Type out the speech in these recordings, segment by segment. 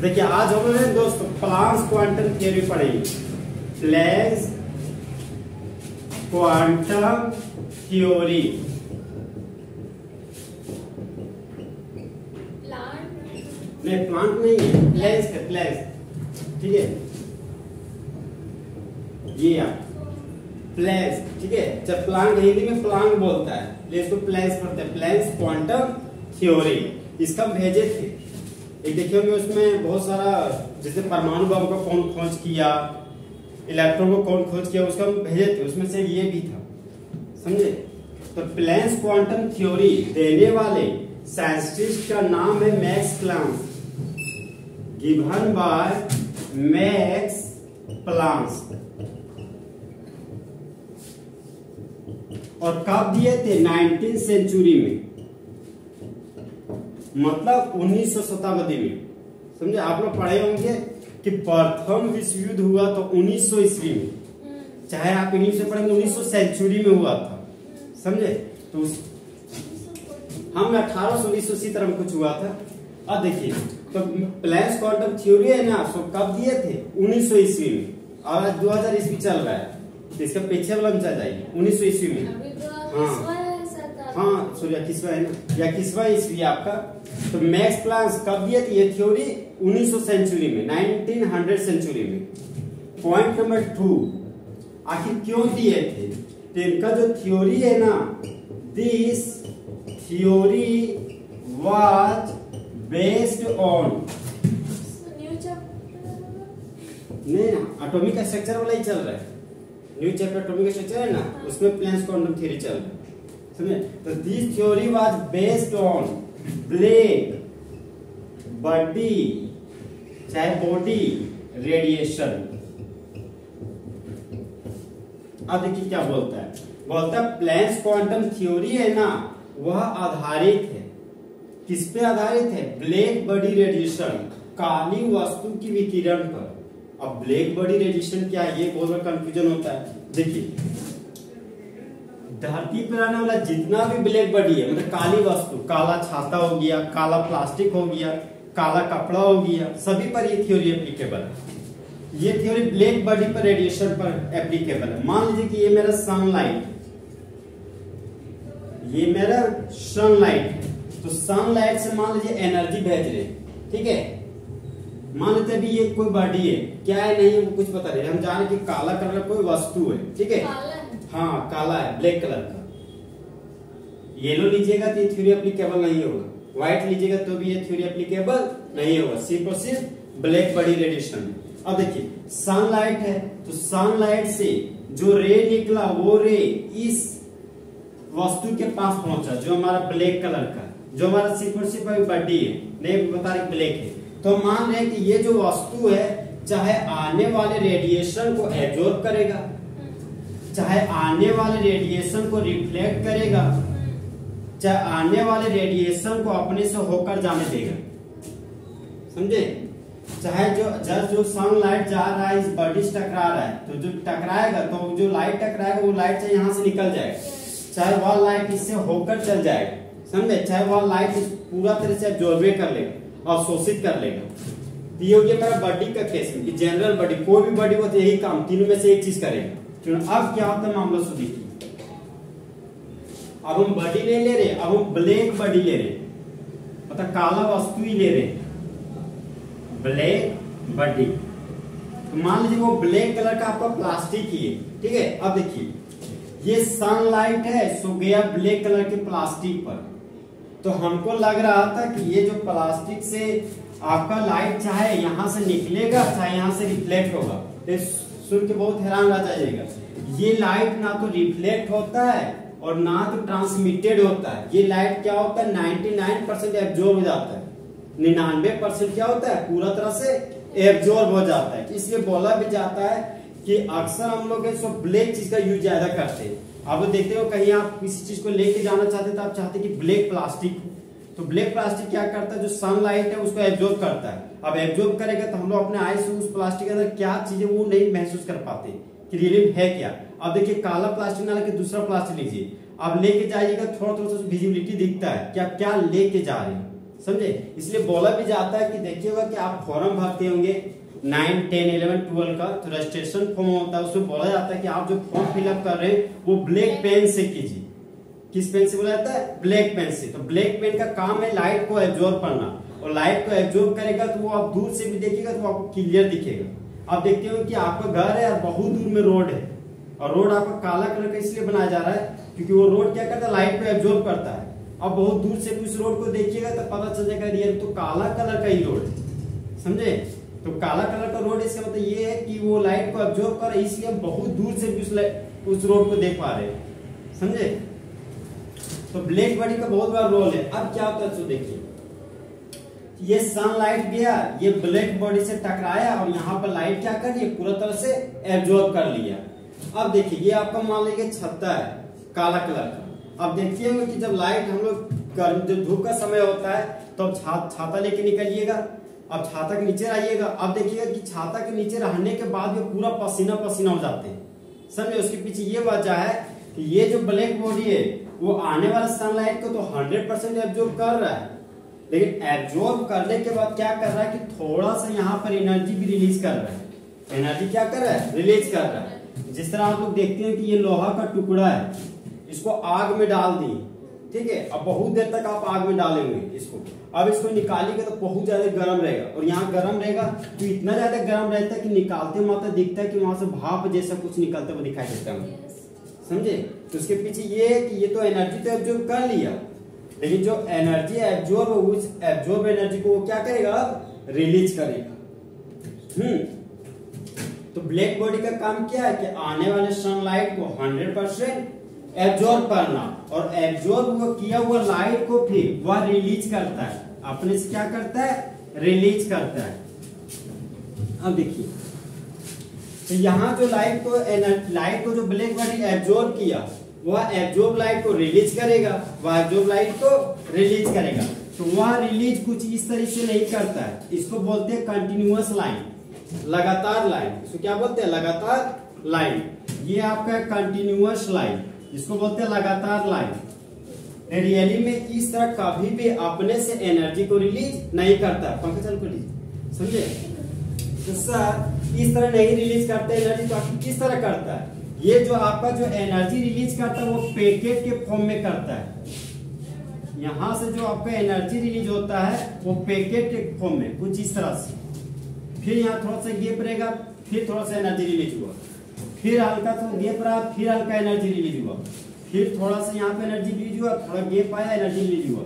देखिए आज हम लोग दोस्तों प्लांक्स क्वांटम थ्योरी पढ़ेंगे। Planck's quantum theory. नहीं प्लांट नहीं है, प्लैंक्स है, प्लैंक्स। ठीक है, ये आप प्लैंक्स, ठीक है। जब प्लांट हिंदी में प्लांट बोलता है लेकिन इसको प्लैंक्स पढ़ते हैं। प्लैंक्स क्वांटम थ्योरी इसका भेजे थे। एक देखिए उसमें बहुत सारा, जैसे परमाणु बम को कौन खोज किया, इलेक्ट्रॉन को कौन खोज किया, उसका भेजे थे। उसमें से ये भी था, समझे। तो प्लैंक्स क्वांटम थ्योरी देने वाले साइंटिस्ट का नाम है max Planck, given by max Planck. और कब दिए थे? 19वीं सेंचुरी में, मतलब 1900 शताब्दी में। समझे, आप लोग पढ़े होंगे कि प्रथम विश्व युद्ध हुआ तो 1900 ईस्वी में। चाहे आप इंग्लिश से पढ़ेंगे 1900 सेंचुरी में हुआ था, समझे। तो हम 1800 इसी तरह में कुछ हुआ था। अब देखिए, तो प्लैंक्स क्वांटम थ्योरी है ना, सो कब दिए थे? 1900 ईस्वी में। और आज 2000 ईस्वी चल रहा है, तो इसका पीछे वाला में चल जाइए 1900 ईस्वी में। हाँ सॉरी, 21वां है ना, 21वां ईस्वी आपका। तो मैक्स प्लांक कब दिए थे ये थ्योरी? 1900 सेंचुरी में, 1900 सेंचुरी में। पॉइंट नंबर 2, आखिर क्यों दिए थे? तो इनका जो थ्योरी है ना, this theory was based on, नहीं ना, एटॉमिक स्ट्रक्चर वाला ही चल रहा है। न्यू चैप्टर एटॉमिक स्ट्रक्चर है ना, उसमें प्लैंक्स क्वांटम थ्योरी चल रहा है, समझे। तो this theory was based on black body, चाहे बॉडी रेडिएशन। अब देखिए क्या बोलता है, बोलता है प्लैंक्स क्वांटम थ्योरी है ना, वह आधारित है, किस पे आधारित है? ब्लैक बॉडी रेडिएशन, काली वस्तु की विकिरण पर। अब ब्लैक बॉडी रेडिएशन क्या है, ये बहुत बड़ा कंफ्यूजन होता है। देखिए, धरती पर आने वाला जितना भी ब्लैक बॉडी है, मतलब काली वस्तु, काला छाता हो गया, काला प्लास्टिक हो गया, काला कपड़ा हो गया, सभी पर ये थ्योरी एप्लीकेबल है। ये थ्योरी ब्लैक बॉडी पर रेडिएशन पर एप्लीकेबल है। मान लीजिए कि ये मेरा सनलाइट, ये मेरा सनलाइट है, तो सनलाइट से मान लीजिए एनर्जी भेज रहे, ठीक है। मान लेते भी ये कोई बॉडी है, क्या है नहीं है वो कुछ पता नहीं, हम जाने कि काला कलर का कोई वस्तु है, ठीक है। हाँ काला है, ब्लैक कलर का। येलो लीजिएगा तो ये थ्योरी एप्लीकेबल नहीं होगा, व्हाइट लीजिएगा तो भी ये थ्योरी एप्लीकेबल नहीं होगा, सिर्फ और सिर्फ ब्लैक बॉडी रेडिएशन। अब देखिए सनलाइट है, तो सनलाइट से जो रे निकला वो रे इस वस्तु के पास पहुंचा जो हमारा ब्लैक कलर का, जो हमारा सिर्फ और सिर्फ बॉडी है, नहीं बता रहे ब्लैक है। तो मान रहे कि ये जो वस्तु है चाहे आने वाले रेडिएशन को एब्जॉर्ब करेगा, चाहे आने वाले रेडिएशन को रिफ्लेक्ट करेगा, चाहे आने वाले रेडिएशन को अपने से होकर जाने देगा, समझे। चाहे जो सनलाइट जा रहा है इस बॉडी से टकरा रहा है, तो जो टकराएगा तो जो लाइट टकराएगा वो लाइट से यहाँ से निकल जाएगा, चाहे वह लाइट इससे होकर चल जाएगा, समझे। चाहे वह लाइट पूरा तरह से एब्जॉर्ब कर लेगा, अवशोषित कर लेगा। तो ये हो गया मेरा बॉडी का केस में, जनरल बॉडी, कोई भी बॉडी हो तो यही काम, तीनों में से एक चीज करेगा। अब क्या होता है मामला सो देखिए, अब हम बॉडी नहीं ले रहे, अब हम ब्लैक बॉडी ले रहे, मतलब काला वस्तु ही ले रहे, ब्लैक बॉडी। तो मान लीजिए वो ब्लैक कलर का आपका प्लास्टिक ही है, ठीक है। अब देखिए ये सनलाइट है, सो गया ब्लैक कलर के प्लास्टिक पर। तो हमको लग रहा था कि ये जो प्लास्टिक से आपका लाइट चाहे यहां से निकलेगा, चाहे यहां से रिफ्लेक्ट होगा। तो सुन के बहुत हैरान रह जाइएगा, ये लाइट ना तो रिफ्लेक्ट होता है और ना तो ट्रांसमिटेड होता है। ये लाइट क्या होता है, 99% एब्जॉर्ब हो जाता है, 99% क्या होता है, पूरा तरह से एब्जॉर्ब हो जाता है। इसलिए बोला भी जाता है कि अक्सर हम लोग ब्लैक चीज का यूज ज्यादा करते हैं। अब देखते हो कहीं आप किसी चीज को लेके जाना चाहते तो आप चाहते कि ब्लैक प्लास्टिक, तो ब्लैक प्लास्टिक क्या करता है, जो सनलाइट है उसको एब्जॉर्ब करता है। अब एब्जॉर्ब करेगा तो हम लोग अपने आई से उस प्लास्टिक के अंदर क्या चीजें वो नहीं महसूस कर पाते कि रियली है क्या। अब देखिए काला प्लास्टिक ना लेके दूसरा प्लास्टिक लीजिए, अब लेके जाइएगा थोड़ा थोड़ा सा विजिबिलिटी दिखता है क्या क्या लेके जा रहे हैं, समझे। इसलिए बोला भी जाता है कि देखिएगा कि आप फॉर्म भरते होंगे 9, 10, 11, 12 का, तो रजिस्ट्रेशन फॉर्म होता है, उसमें बोला जाता है कि आप जो फॉर्म फिलअप कर रहे हैं वो ब्लैक पेन से कीजिए। किस पेन से बोला जाता है? ब्लैक पेन से। तो ब्लैक पेन का काम है लाइट को एब्जॉर्ब करना, और लाइट को एब्जॉर्ब करेगा तो वो आप दूर से भी देखिएगा तो आपको क्लियर दिखेगा। आप देखते हो कि आपका घर है और बहुत दूर में रोड है, और रोड आपका काला कलर का इसलिए बनाया जा रहा है क्योंकि वो रोड क्या करता है? लाइट को एब्जॉर्ब करता है। अब बहुत दूर से उस रोड को देखिएगा तो पता चल जाएगा ये तो काला कलर का ही रोड है, समझे। तो काला कलर का रोड, इसका मतलब ये है कि वो लाइट को एब्जॉर्ब कर, इसलिए हम बहुत दूर से भी उस रोड को देख पा रहे हैं, समझे। तो ब्लैक बॉडी का बहुत बड़ा रोल है। अब क्या होता है तो देखिए, ये सनलाइट गया, ये ब्लैक बॉडी से टकराया और यहाँ पर लाइट क्या कर रही है? पूरा तरह से एब्जॉर्ब कर लिया। अब देखिए ये आपका मान लीजिए छत्ता है काला कलर का। अब देखते होंगे कि जब लाइट हम लोग जब धूप का समय होता है तो छाता लेके निकलिएगा। अब छाता के नीचे आइएगा, अब देखिएगा कि छाता के नीचे रहने के बाद भी पूरा पसीना पसीना हो जाते हैं, समझे। उसके पीछे ये वजह है कि ये जो ब्लैक बॉडी है वो आने वाला सनलाइट को तो 100% एब्जॉर्ब कर रहा है, लेकिन एब्जॉर्ब करने के बाद क्या कर रहा है कि थोड़ा सा यहाँ पर एनर्जी भी रिलीज कर रहा है। एनर्जी क्या कर रहा है? रिलीज कर रहा है। जिस तरह आप लोग देखते हैं कि ये लोहा का टुकड़ा है, इसको आग में डाल दी, ठीक है। अब बहुत देर तक आप आग में डालेंगे इसको, अब इसको निकालेंगे तो बहुत ज्यादा गर्म रहेगा, और यहाँ गर्म रहेगा तो इतना ज्यादा गर्म रहता है कि निकालते मात्र दिखता है कि वहां से भाप जैसा कुछ निकलता हुआ दिखाई देता है, समझे। तो उसके पीछे ये है कि ये तो एनर्जी तो एब्जॉर्ब कर लिया, लेकिन जो एनर्जी एब्जॉर्ब, उस एब्जॉर्ब एनर्जी को वो क्या करेगा? रिलीज करेगा। तो ब्लैक बॉडी का काम क्या है कि आने वाले सनलाइट को 100% एब्जॉर्ब करना, और एब्जॉर्ब किया हुआ लाइट को फिर वह रिलीज करता है, अपने से क्या करता है? रिलीज करता है। अब देखिए तो यहाँ जो लाइट को जो ब्लैक बॉडी एब्जॉर्ब किया, वह एब्जॉर्ब लाइट को रिलीज करेगा, वह एब्जॉर्ब लाइट को रिलीज करेगा। तो वह रिलीज कुछ इस तरह से नहीं करता है, इसको बोलते हैं कंटिन्यूअस लाइन, लगातार लाइन। इसको क्या बोलते हैं? लगातार लाइन। ये आपका कंटिन्यूअस लाइन, इसको बोलते हैं लगातार लाइन। रियली में इस तरह कभी भी अपने से एनर्जी को रिलीज नहीं करता। पंखा चालू कर लीजिए, समझे। तो सर इस तरह नहीं रिलीज करता एनर्जी, तो आपकी किस तरह करता है? ये जो आपका जो एनर्जी रिलीज करता है वो पैकेट के फॉर्म में करता है। यहां से जो आपका एनर्जी रिलीज होता है वो पैकेट के फॉर्म में, कुछ इस तरह से। फिर यहाँ थोड़ा सा गैप रहेगा, फिर थोड़ा सा एनर्जी रिलीज हुआ, फिर हल्का सा गैप रहा, फिर हल्का एनर्जी रिलीज हुआ, फिर थोड़ा सा यहाँ पे एनर्जी रिलीज हुआ, थोड़ा गैप आया, एनर्जी रिलीज हुआ।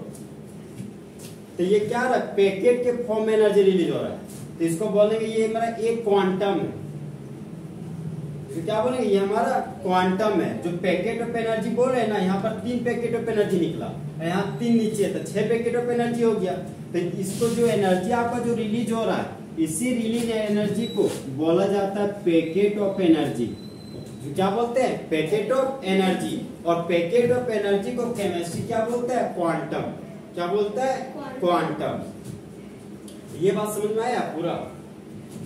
तो ये क्या रहा? पैकेट के फॉर्म में एनर्जी रिलीज हो रहा है। तो इसको बोलेंगे ये हमारा एक क्वांटम है। तो क्या बोलेंगे? ये हमारा क्वांटम है। जो पैकेट ऑफ एनर्जी बोल रहे हैं ना, यहाँ पर 3 पैकेट ऑफ एनर्जी निकला, यहाँ 3 नीचे है तो 6 पैकेट ऑफ एनर्जी हो गया। तो इसको जो एनर्जी आपका जो रिलीज हो रहा है, इसी रिलीज एनर्जी को बोला जाता है पैकेट ऑफ एनर्जी। तो क्या बोलते हैं? Packet of energy. और पैकेट ऑफ एनर्जी को केमिस्ट्री क्या बोलता है? क्वांटम। क्या बोलता है? क्वांटम। ये बात समझ में आया पूरा?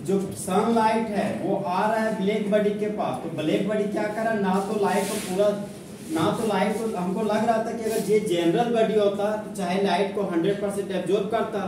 जो सनलाइट है वो आ रहा है ब्लैक बॉडी के पास, तो ब्लैक बॉडी क्या कर रहा है? ना तो लाइट को हमको लग रहा था कि अगर ये जनरल बॉडी होता तो चाहे लाइट को 100% एब्जॉर्ब करता,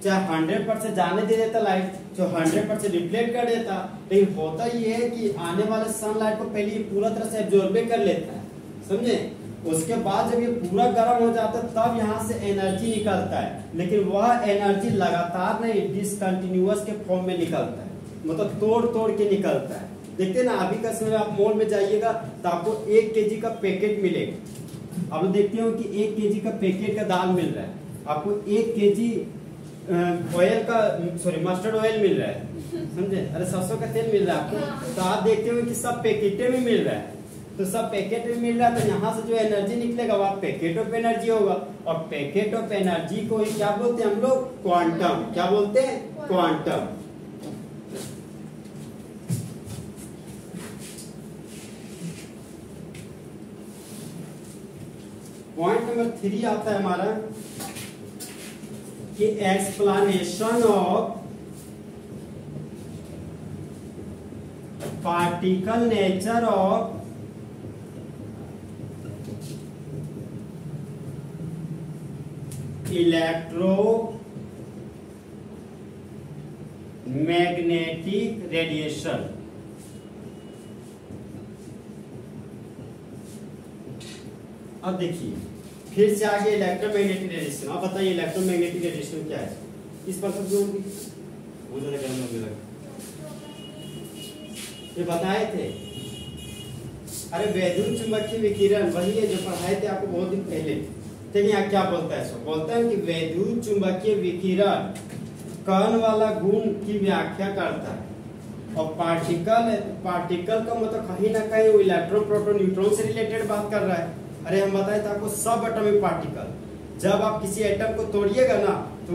चाहे 100% जाने दे देता लाइट, जो 100% रिफ्लेक्ट कर देता, लेकिन होता ये है कि आने वाले सनलाइट को पहले ये पूरा तरह से एब्जॉर्ब कर लेता है, समझे। उसके बाद जब ये पूरा गर्म हो जाता है तब यहाँ से एनर्जी निकलता है, लेकिन वह एनर्जी लगातार नहीं, डिसकंटिन्यूअस के फॉर्म में निकलता है, मतलब तोड़ तोड़ के निकलता है। देखते ना अभी का समय आप मॉल में जाइएगा तो आपको 1 केजी का पैकेट मिलेगा। आप देखते हो कि 1 केजी का पैकेट का दाल मिल रहा है, आपको 1 केजी ऑयल का मस्टर्ड ऑयल मिल रहा है, समझे। अरे सरसों का तेल मिल रहा है आपको। तो आप देखते हो कि सब पैकेट में मिल रहा है, तो सब पैकेट में मिल रहा है, तो यहाँ से जो एनर्जी निकलेगा वह पैकेट ऑफ एनर्जी होगा। और पैकेट ऑफ एनर्जी को ही क्या बोलते हैं हम लोग? क्वांटम। क्या बोलते हैं? क्वांटम। पॉइंट नंबर 3 आता है हमारा कि explanation of particle nature of electromagnetic radiation. अब देखिए फिर से आगे इलेक्ट्रोमैग्नेटिक रेडिएशन। अब बताइए इलेक्ट्रोमैग्नेटिक रेडिएशन क्या है? इस पर सब जो ये बताए थे। अरे वैद्युत चुंबकीय विकिरण वही है जो पढ़ाए थे आपको बहुत दिन पहले। देखिए यहाँ क्या बोलता है, इसको बोलता है कि वैद्युत चुंबकीय विकिरण कण वाला गुण की व्याख्या करता है। और पार्टिकल का मतलब कहीं ना कहीं वो इलेक्ट्रॉन प्रोटॉन न्यूट्रॉन से रिलेटेड बात कर रहा है। अरे हम बताए थे आपको सब एटॉमिक पार्टिकल, जब आप किसी एटम को तोड़िएगा ना तो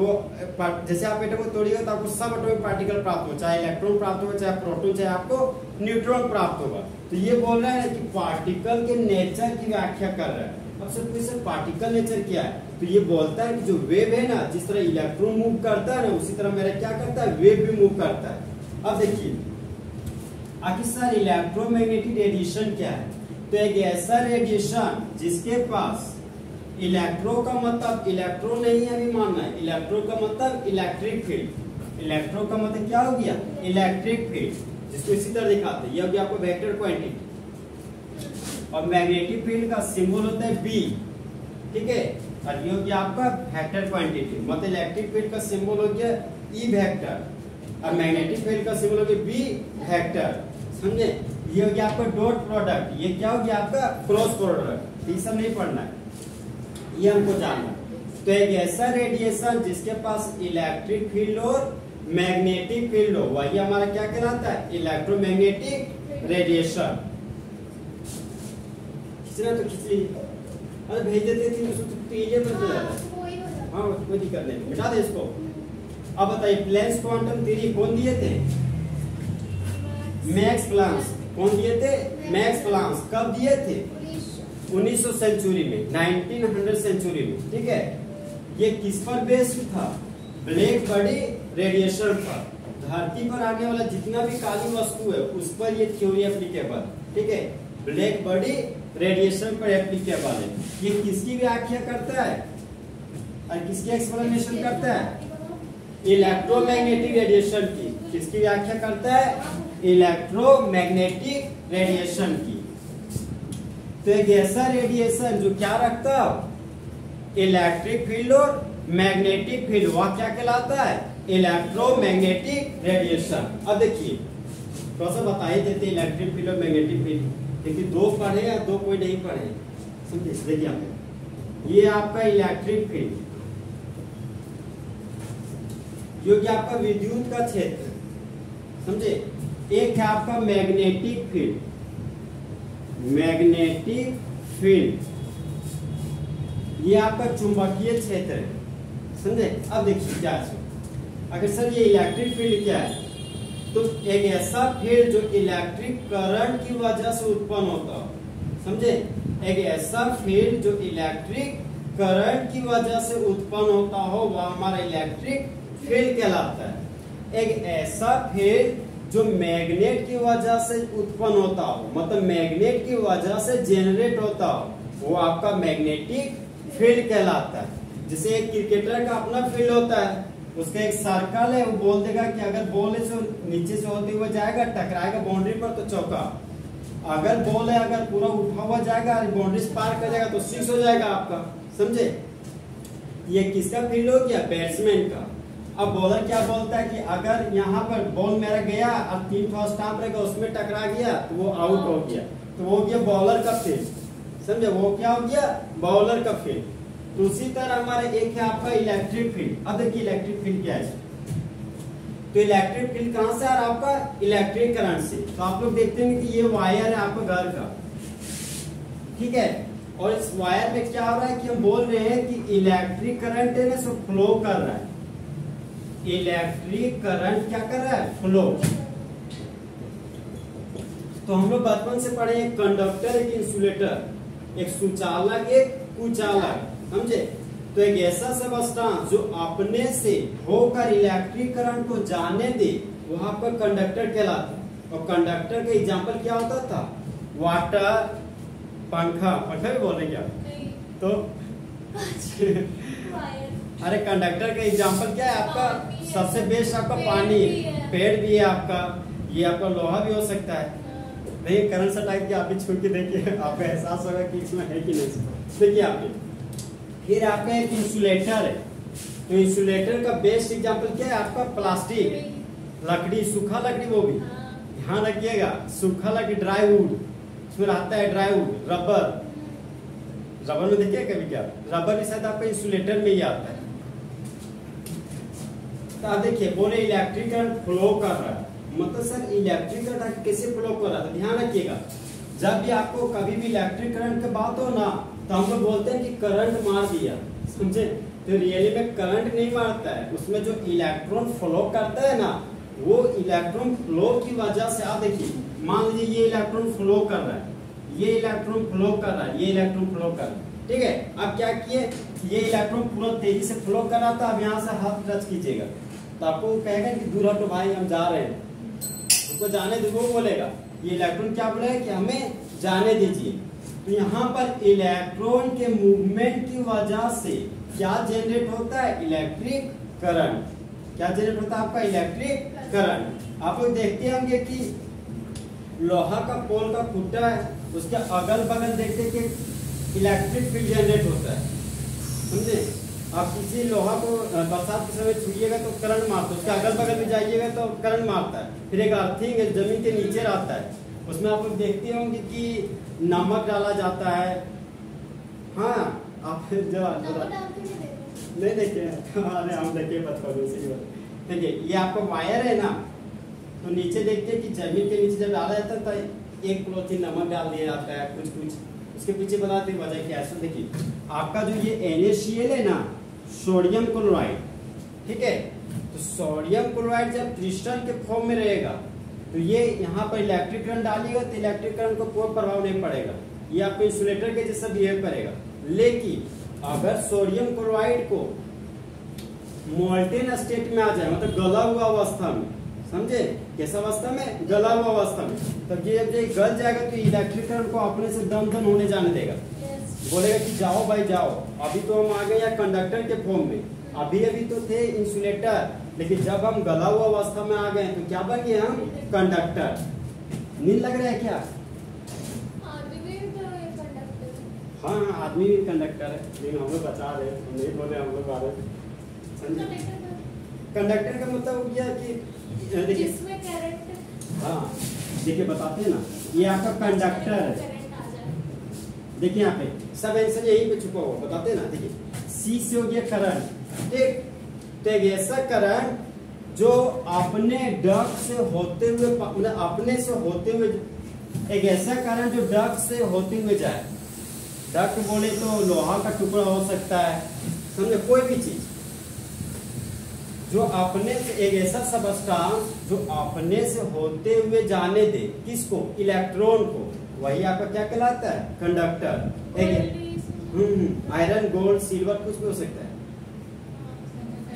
जैसे आप एटम को तोड़िएगा तो आपको सब एटॉमिक पार्टिकल प्राप्त हो, चाहे इलेक्ट्रॉन प्राप्त हो, चाहे प्रोटॉन, चाहे आपको न्यूट्रॉन प्राप्त होगा। तो ये बोल रहा है कि पार्टिकल के नेचर की व्याख्या कर रहा है। अब सब कुछ पार्टिकल नेचर क्या है, तो ये बोलता है कि जो वेव है ना, जिस तरह इलेक्ट्रॉन मूव करता है ना, उसी तरह मेरा क्या करता है, वेव भी मूव करता है। अब देखिए आखिर सर इलेक्ट्रोमैग्नेटिक रेडिएशन क्या है? तो एक ऐसा रेडिएशन जिसके पास इलेक्ट्रो का मतलब इलेक्ट्रो नहीं है, अभी मानना है। इलेक्ट्रो का मतलब इलेक्ट्रिक फील्ड। इलेक्ट्रो का मतलब क्या हो गया, इलेक्ट्रिक फील्ड, जिसको इसी तरह दिखाते हैं। ये हो गया आपको वेक्टर क्वांटिटी। और मैग्नेटिक फील्ड का सिंबल होता है बी, ठीक है। और ये हो गया आपका वेक्टर क्वांटिटी, मतलब इलेक्ट्रिक फील्ड का सिंबल हो गया ई वेक्टर और मैग्नेटिक फील्ड का सिंबल हो गया बी वेक्टर, समझे। ये हो गया आपका डॉट प्रोडक्ट, ये क्या हो गया आपका क्रॉस प्रोडक्ट। ये सब नहीं पढ़ना है, ये हमको जानना। तो एक ऐसा रेडिएशन जिसके पास इलेक्ट्रिक फील्ड और मैग्नेटिक फील्ड हो, वही हमारा क्या कहलाता है, इलेक्ट्रोमैग्नेटिक रेडिएशन। खींचना तो खींच लीजिए, अरे भेज देते थे तो ये तो हाँ कोई दिक्कत नहीं, मिटा दे इसको। अब बताइए प्लैंक्स क्वांटम थ्योरी कौन दिए थे, मैक्स प्लैंक्स। कौन दिए थे, मैक्स प्लैंक्स। कब दिए थे, 1900 सेंचुरी में, 1900 सेंचुरी में, ठीक है। ये किस पर बेस्ड था, ब्लैक बॉडी रेडिएशन पर। धरती पर आने वाला जितना भी काली वस्तु है उस पर ये थ्योरी एप्लीकेबल, ठीक है। ब्लैक बॉडी रेडिएशन पर एप्लीकेबल है। ये किसकी व्याख्या करता है और किसकी एक्सप्लेनेशन करता है, इलेक्ट्रोमैग्नेटिक रेडिएशन की। किसकी व्याख्या करता है, इलेक्ट्रोमैग्नेटिक रेडिएशन की। तो एक ऐसा रेडिएशन जो क्या रखता है, इलेक्ट्रिक फील्ड और मैग्नेटिक फील्ड, वह क्या कहलाता है, इलेक्ट्रोमैग्नेटिक रेडिएशन। अब देखिए थोड़ा सा बताइए देते इलेक्ट्रिक फील्ड और मैग्नेटिक फील्ड। देखिए दो पढ़े या दो कोई नहीं पढ़े, समझे। देखिए आप, ये आपका इलेक्ट्रिक फील्ड, जो कि आपका विद्युत का क्षेत्र, समझे। एक है आपका मैग्नेटिक फील्ड, मैग्नेटिक फील्ड ये आपका चुंबकीय क्षेत्र है, समझे। अब देखिए क्या है, अगर सर ये इलेक्ट्रिक फील्ड क्या है, तो एक ऐसा फील्ड जो इलेक्ट्रिक करंट की वजह से उत्पन्न होता हो, समझे। एक ऐसा फील्ड जो इलेक्ट्रिक करंट की वजह से उत्पन्न होता हो वह हमारा इलेक्ट्रिक फील्ड कहलाता है। एक ऐसा फील्ड जो मैग्नेट की वजह से उत्पन्न होता हो, मतलब मैग्नेट की वजह से जनरेट होता हो, वो आपका मैग्नेटिक फील्ड कहलाता है। जैसे एक क्रिकेटर का अपना फील्ड होता है, उसका एक सर्कल है, वो बोल देगा कि अगर बॉल से नीचे से होते हुए जाएगा, टकराएगा बाउंड्री पर तो चौका। अगर बॉल है अगर पूरा उठा हुआ जाएगा, बाउंड्री पार कर जाएगा तो सिक्स हो जाएगा आपका, समझे। ये किसका फील्ड हो गया, बैट्समैन का। अब बॉलर क्या बोलता है कि अगर यहाँ पर बॉल मेरा गया और 3 ठो स्टंप रहेगा उसमें टकरा गया तो वो आउट हो गया, तो वो गया बॉलर का फील्ड, समझे। वो क्या हो गया, बॉलर का फील्ड। तो उसी तरह हमारे एक है आपका इलेक्ट्रिक फील्ड। अब देखिए इलेक्ट्रिक फील्ड क्या है, तो इलेक्ट्रिक फील्ड कहां से आ रहा है आपका, इलेक्ट्रिक करंट से। तो आप लोग देखते हैं कि ये वायर है आपका घर का, ठीक है। और इस वायर में क्या हो रहा है कि हम बोल रहे हैं कि इलेक्ट्रिक करंट है ना सो फ्लो कर रहा है। इलेक्ट्रिक करंट क्या कर रहा है, फ्लो। तो हम लोग बचपन से पढ़े एक कंडक्टर, एक इंसुलेटर, एक सुचालक, एक कुचालक, समझे। तो एक ऐसा सबस्टांस जो अपने से होकर इलेक्ट्रिक करंट को जाने दे वो आपका कंडक्टर कहलाता है। और कंडक्टर का एग्जांपल क्या होता था, वाटर, पंखा। पंखा भी बोल रहे क्या, तो अरे कंडक्टर का एग्जांपल क्या है आपका? सबसे बेस्ट आपका पानी है, पेड़ भी है आपका, ये आपका लोहा भी हो सकता है। नहीं करंट सा टाइप की आप भी छू के देखिए, आपको एहसास होगा कि इसमें है कि नहीं। देखिए आप फिर आपका एक इंसुलेटर है, तो इंसुलेटर का बेस्ट एग्जांपल क्या है आपका? प्लास्टिक, लकड़ी, सूखा लकड़ी, वो भी ध्यान रखिएगा, सूखा लकड़ी, ड्राई वुड, उसमें रहता है ड्राई वुड, रबर, रबर में देखिए कभी क्या, रबर भी शायद आपका इंसुलेटर में ही आता है। तो आप देखिए बोले इलेक्ट्रिक करंट फ्लो कर रहा है, मतलब सर इलेक्ट्रिक करंट कैसे फ्लो कर रहा है? तो ध्यान रखिएगा, जब भी आपको कभी भी इलेक्ट्रिक करंट की बात हो ना, तो हम लोग बोलते हैं कि करंट मार दिया, समझे? तो रियली में करंट नहीं मारता है, उसमें जो इलेक्ट्रॉन फ्लो करता है ना, वो इलेक्ट्रॉन फ्लो की वजह से, आप देखिए मान लीजिए ये इलेक्ट्रॉन फ्लो कर रहा है, ये इलेक्ट्रॉन फ्लो कर रहा है, ये इलेक्ट्रॉन फ्लो कर रहा है, ठीक है। अब क्या किए, ये इलेक्ट्रॉन पूरा तेजी से फ्लो कर रहा था, अब यहाँ से हाथ टच कीजिएगा तो आपको कहेगा कि दूर हटो भाई हम जा रहे हैं, उसको जाने दो, वो बोलेगा, ये इलेक्ट्रॉन क्या बोलेगा कि हमें जाने दीजिए। तो यहाँ पर इलेक्ट्रॉन के मूवमेंट की वजह से क्या जनरेट होता है? Electric current. क्या जनरेट होता है आपका? Electric current. आप लोग देखते होंगे कि लोहा का पोल का खुट्टा है, उसके अगल बगल देखते कि इलेक्ट्रिक फील्ड जनरेट होता है, समझे? आप किसी लोहा को बरसात के समय छुइएगा तो करंट मारता है, उसके अगल बगल में जाइएगा तो करंट मारता है। फिर एक अर्थिंग है जमीन के नीचे रहता है, उसमें आप लोग देखते होंगे कि नमक डाला जाता है। हाँ आप जो नहीं देखे, अरे हम देखे देखिए ये आपका वायर है ना, तो नीचे देखते हैं कि जमीन के नीचे जब डाला जाता है तो एक पॉलीथीन नमक डाल दिया जाता है, कुछ कुछ उसके पीछे बताते हैं वजह क्या है। देखिए आपका जो ये NaCl है ना, सोडियम क्लोराइड, ठीक है, तो सोडियम क्लोराइड जब क्रिस्टल के फॉर्म में रहेगा तो ये यहाँ पर इलेक्ट्रिक करंट डालिएगा तो इलेक्ट्रिक करंट को कोई प्रभाव नहीं पड़ेगा, ये आपको इंसुलेटर के जैसा बिहेव करेगा। लेकिन अगर सोडियम क्लोराइड को मोल्टेन स्टेट में आ जाए, मतलब गला हुआ अवस्था में, समझे? कैसा अवस्था में? गला हुआ अवस्था में, तब ये जब ये गल जाएगा तो इलेक्ट्रिक करंट को अपने से दम दम होने जाने देगा, बोलेगा कि जाओ भाई जाओ। अभी तो हम आ गए या कंडक्टर के फॉर्म में, अभी तो थे इंसुलेटर, लेकिन जब हम गला हुआ अवस्था में आ गए तो क्या बन गए हम? कंडक्टर। नींद लग रहा है क्या? हाँ आदमी भी कंडक्टर है, लेकिन हम लोग बचा रहे, हम नहीं बोले हम लोग आ रहे, समझे? कंडक्टर का मतलब हो गया कि देखिए, हाँ देखिए बताते हैं ना, ये आपका कंडक्टर है, देखिए यहाँ पे सब आंसर यही पे छुपा हुआ, बताते हैं ना। देखिए C से हो गया करंट, ठीक, तो एक ऐसा करंट जो अपने डक्ट से होते हुए, अपने से होते हुए, एक ऐसा करंट जो डक्ट से होते हुए जाए। डक्ट बोले तो लोहा का टुकड़ा हो सकता है, समझे? कोई भी चीज जो अपने से, एक ऐसा सबस्टांस जो अपने से होते हुए जाने दे, किसको? इलेक्ट्रॉन को, वही आपका क्या कहलाता है? कंडक्टर। एक आयरन, गोल्ड, सिल्वर, कुछ भी हो सकता है,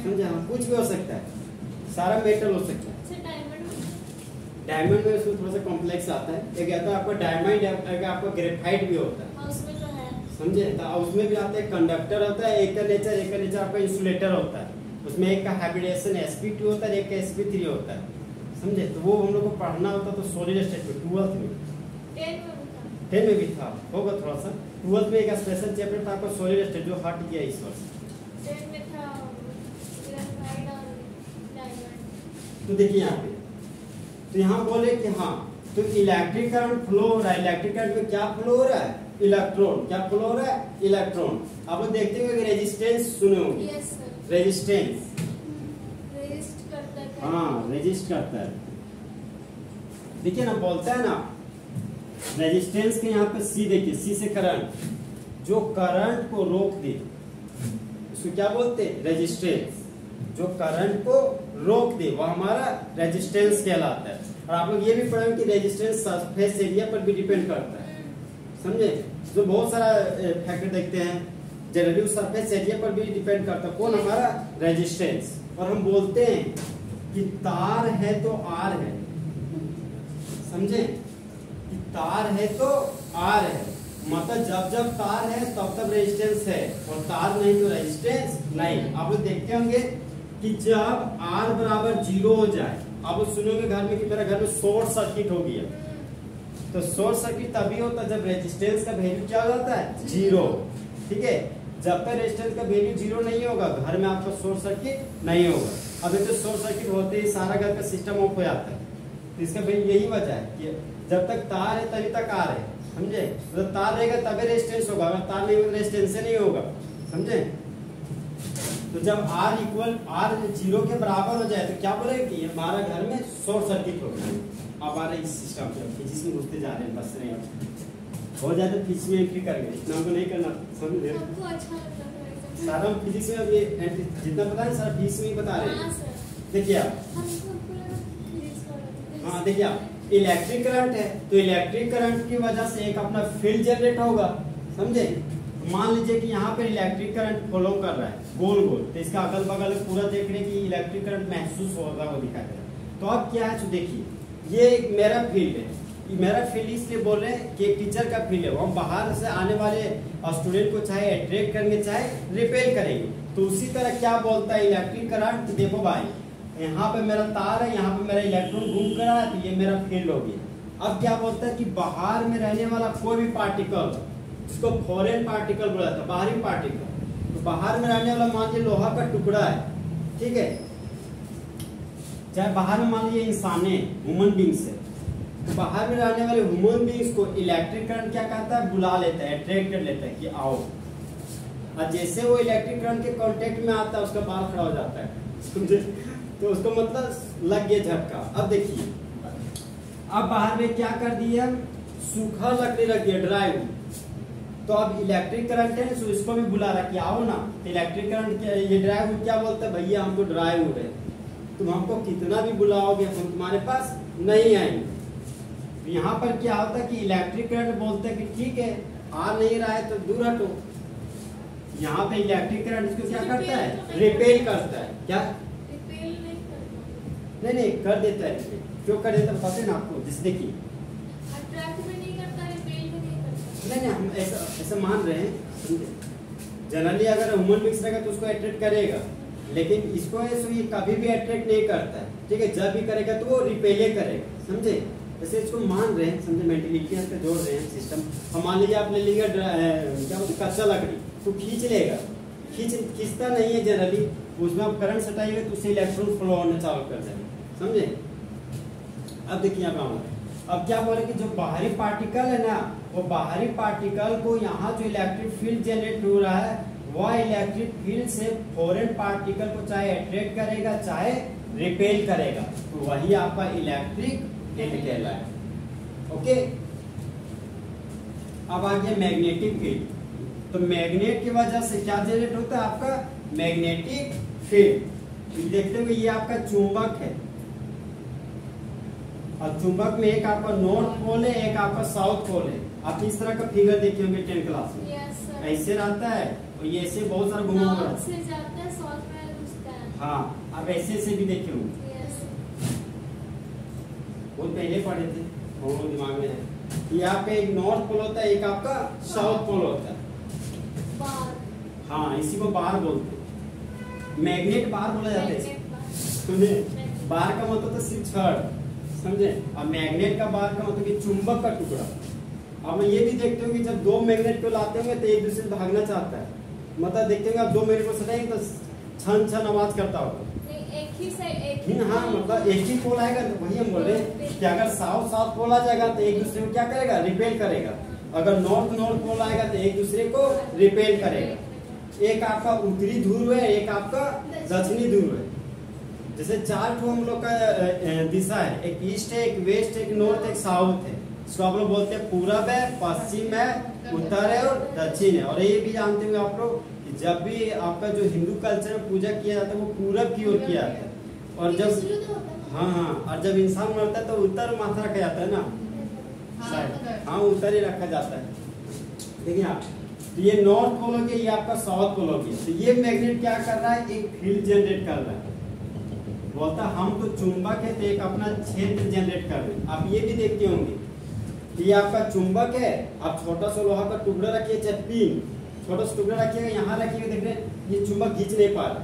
समझे? हाँ कुछ भी हो सकता है, सारा मेटल हो सकता है। डायमंड में उसमें थोड़ा सा कॉम्प्लेक्स आता है, एक आता है आपका डायमंड, आपका ग्रेफाइट भी होता है, समझे? तो उसमें भी आता है कंडक्टर होता है, एक का नेचर आपका इंसुलेटर होता है, उसमें एक का हाइब्रिडेशन sp2 होता है, एक का sp3 होता है, समझे? तो वो हम लोग को पढ़ना होता तो सॉलिड स्टेट में 12th में, 10 में भी था, होगा थोड़ा सा। 12th में एक स्पेशल चैप्टर था आपका सॉलिड स्टेट, जो हट गया इस वर्ष। तो देखिए यहाँ पे, तो यहाँ बोले कि हाँ, तो इलेक्ट्रिक करंट फ्लो हो रहा है, इलेक्ट्रिक करंट में क्या फ्लो हो रहा है? इलेक्ट्रॉन। क्या फ्लो हो रहा है? इलेक्ट्रॉन। आप लोग देखते होंगे रेजिस्टेंस सुने होंगे, रेजिस्टेंस, हाँ रेजिस्ट करता है, देखिए ना, बोलता है ना रेजिस्टेंस के यहाँ पे C, देखिए C से करंट, जो करंट को रोक दे उसको क्या बोलते हैं? रेजिस्टेंस। जो करंट को रोक दे वो हमारा रेजिस्टेंस कहलाता है। और आप लोग ये भी पढ़े कि रेजिस्टेंस सरफेस एरिया पर भी डिपेंड करता है, समझे? जो बहुत सारा फैक्टर देखते हैं, जनरली उस सरफेस एरिया पर भी डिपेंड करता है, कौन? हमारा रेजिस्टेंस। और हम बोलते हैं कि तार है तो आर है, समझे? कि तार है तो आर है, मतलब जब जब तार है तब तब रेजिस्टेंस है, और तार नहीं तो रेजिस्टेंस नहीं। आप लोग देखते होंगे कि जब R बराबर 0 हो जाए, आप लोग सुनोगे घर में कि मेरा घर में शॉर्ट सर्किट हो गया, तो शॉर्ट सर्किट तभी होता है जब रेजिस्टेंस का वैल्यू क्या हो जाता है 0। ठीक है, जब तक रेजिस्टेंस का वैल्यू 0 नहीं होगा घर में आपका शॉर्ट सर्किट नहीं होगा। अभी तो शॉर्ट सर्किट होते ही सारा घर का सिस्टम ऑफ हो जाता है, तो इसका यही वजह है कि जब तक तार है तभी तक R है, समझे। तो तार रहेगा तभी रेजिस्टेंस होगा, अगर तार नहीं होगा रेजिस्टेंस नहीं होगा, समझे। तो जब R इक्वल R 0 के बराबर हो जाए तो क्या बोलेगा कि हमारा घर में शॉर्ट सर्किट होगा। अब आ रहे इस सिस्टम पे फिजिक्स में घुसते जा रहे हैं, बस नहीं हो जाए तो फिजिक्स में एंट्री करेंगे, इतना हमको नहीं करना, समझे। सारा फिजिक्स में अब ये जितना पता है सारा फिजिक्स में ही बता रहे हैं। देखिए आप, हाँ देखिए आप, इलेक्ट्रिक करंट है तो इलेक्ट्रिक करंट की वजह से एक अपना फील्ड जनरेट होगा, समझे। मान लीजिए कि यहाँ पे इलेक्ट्रिक करंट फॉलो कर रहा है गोल गोल, तो इसका अगल बगल पूरा देख रहे हैं कि इलेक्ट्रिक करंट महसूस हो रहा है, वो दिखाई दे रहा है। तो अब क्या है, तो देखिए ये एक मेरा फील्ड है, मेरा फील्ड इसलिए बोल रहे हैं कि एक टीचर का फील्ड है, वो हम बाहर से आने वाले स्टूडेंट को चाहे अट्रैक्ट करेंगे चाहे रिपेल करेंगे। तो उसी तरह क्या बोलता है इलेक्ट्रिक करंट, देखो भाई यहाँ पे मेरा तार है, यहाँ पे मेरा इलेक्ट्रॉन घूम कर रहा है, तो ये मेरा फील्ड हो गया। अब क्या बोलता है कि बाहर में रहने वाला कोई भी पार्टिकल, जिसको फॉरेन पार्टिकल बोला था, बाहरी पार्टिकल, तो बाहर में रहने वाला मान लीजिए लोहा का टुकड़ा है, ठीक है, चाहे बाहर में मान लीजिए इंसान है, ह्यूमन बींग्स है, तो बाहर में रहने वाले ह्यूमन बींग्स को इलेक्ट्रिक करंट क्या कहता है, बुला लेता है, अट्रैक्ट कर लेता है कि आओ। और जैसे वो इलेक्ट्रिक करंट के कांटेक्ट में आता है उसका बाल खड़ा हो जाता है, समझे। तो उसको मतलब लग गया झटका। अब देखिए, अब बाहर में क्या कर दिया, सूखा लकड़ी रख दिया, ड्राई वुड, तो अब इलेक्ट्रिक करंट है, तो इसको भी बुला रहा कि आओ ना। इलेक्ट्रिक करंट ये ड्राई वुड क्या बोलता है, भैया हमको ड्राई वुड है, तुम हमको कितना भी बुलाओगे हम तुम्हारे पास नहीं आएंगे। यहाँ पर क्या होता है कि इलेक्ट्रिक करंट बोलते हैं कि ठीक है आ नहीं रहा है तो दूर हटो। यहाँ पे इलेक्ट्रिक करंट इसको क्या करता है, रिपेल करता है। क्या नहीं कर देता है, रिपेल क्यों कर देता है पता है ना आपको, जैसे देखिए नहीं हम ऐसा मान रहे हैं, जनरली अगर ह्यूमन बीइंग्स रहेगा तो उसको अट्रैक्ट करेगा, लेकिन इसको ये कभी भी अट्रैक्ट नहीं करता है, ठीक है। जब भी करेगा तो वो रिपेले करेगा, समझे। जैसे इसको मान रहे हैं, समझे, मेंटलिटी पे जोड़ रहे हैं सिस्टम। हम मान लीजिए आप ले लीजिएगा क्या बोलते कच्चा लकड़ी, तो खींच लेगा, खींचता नहीं है जनरली, उसमें आप करंट सटाइएगा तो उससे इलेक्ट्रॉन फ्लो होना चालू कर देगा, समझे। अब देखिए यहाँ अब क्या बोले कि जो बाहरी पार्टिकल है ना, वो बाहरी पार्टिकल को यहाँ जो इलेक्ट्रिक फील्ड जनरेट हो रहा है, वह इलेक्ट्रिक फील्ड से फॉरेन पार्टिकल को चाहे अट्रैक्ट करेगा चाहे रिपेल करेगा, तो वही आपका इलेक्ट्रिक फील्ड कहलाए। ओके, अब आगे मैग्नेटिक फील्ड। तो मैग्नेट की वजह से क्या जनरेट होता है, आपका मैग्नेटिक फील्ड। देखते हुए ये आपका चुंबक है, और चुंबक में एक आपका नॉर्थ पोल है, एक आपका साउथ पोल है। आप इस तरह का फिगर देखे होंगे 10th क्लास में। yes, ऐसे रहता है और ये ऐसे बहुत सारा घुमा हुआ है। हाँ, अब ऐसे भी देखे होंगे। yes. बहुत पहले पढ़े थे, बहुत दिमाग में है। यहाँ पे एक नॉर्थ पोल होता है, एक आपका साउथ पोल होता है। बार। हाँ, इसी को बार बोलते हैं, मैग्नेट बार बोला जाता है। समझे, बार का मतलब तो सिर्फ छड़, समझे, और मैग्नेट का बार का मतलब कि चुंबक का टुकड़ा। अब ये भी देखते हो कि जब दो मैग्नेट को लाते होंगे तो एक दूसरे से भागना चाहता है, मतलब देखते होंगे आप दो मैग्नेट को सटाएंगे तो छन छन आवाज करता होगा। हाँ, मतलब एक ही पोल आएगा, तो वही हम बोल रहे हैं कि अगर साउथ पोल आ जाएगा तो एक दूसरे को क्या करेगा, रिपेल करेगा। अगर नॉर्थ पोल आएगा तो एक दूसरे को रिपेल करेगा। एक आपका उत्तरी ध्रुव है, एक आपका दक्षिणी ध्रुव है। जैसे 4 हम लोग का दिशा है, एक ईस्ट है, एक वेस्ट है, एक नॉर्थ, एक साउथ है। इसको आप लोग बोलते हैं पूरब है, पश्चिम है, उत्तर है और दक्षिण है। और ये भी जानते होंगे आप लोग कि जब भी आपका जो हिंदू कल्चर में पूजा किया जाता है वो पूरब की ओर किया जाता है, और जब हाँ, और जब इंसान मरता है तो उत्तर माथा रखा जाता है ना, हाँ उत्तर ही रखा जाता है। देखिए आप, तो ये नॉर्थ पोल हो गया, ये आपका साउथ पोल हो गया। तो ये मैग्नेट क्या कर रहा है, एक फील्ड जनरेट कर रहा है। बोलता हम तो चुंबक है तो एक अपना क्षेत्र जनरेट कर रहे हैं। आप ये भी देखते होंगे ये आपका चुंबक है, आप छोटा सा लोहा का टुकड़ा रखिए, चाहे पिन छोटा सा टुकड़ा रखिएगा, यहाँ रखिएगा, देख रहे हैं ये चुंबक खींच नहीं पा रहा,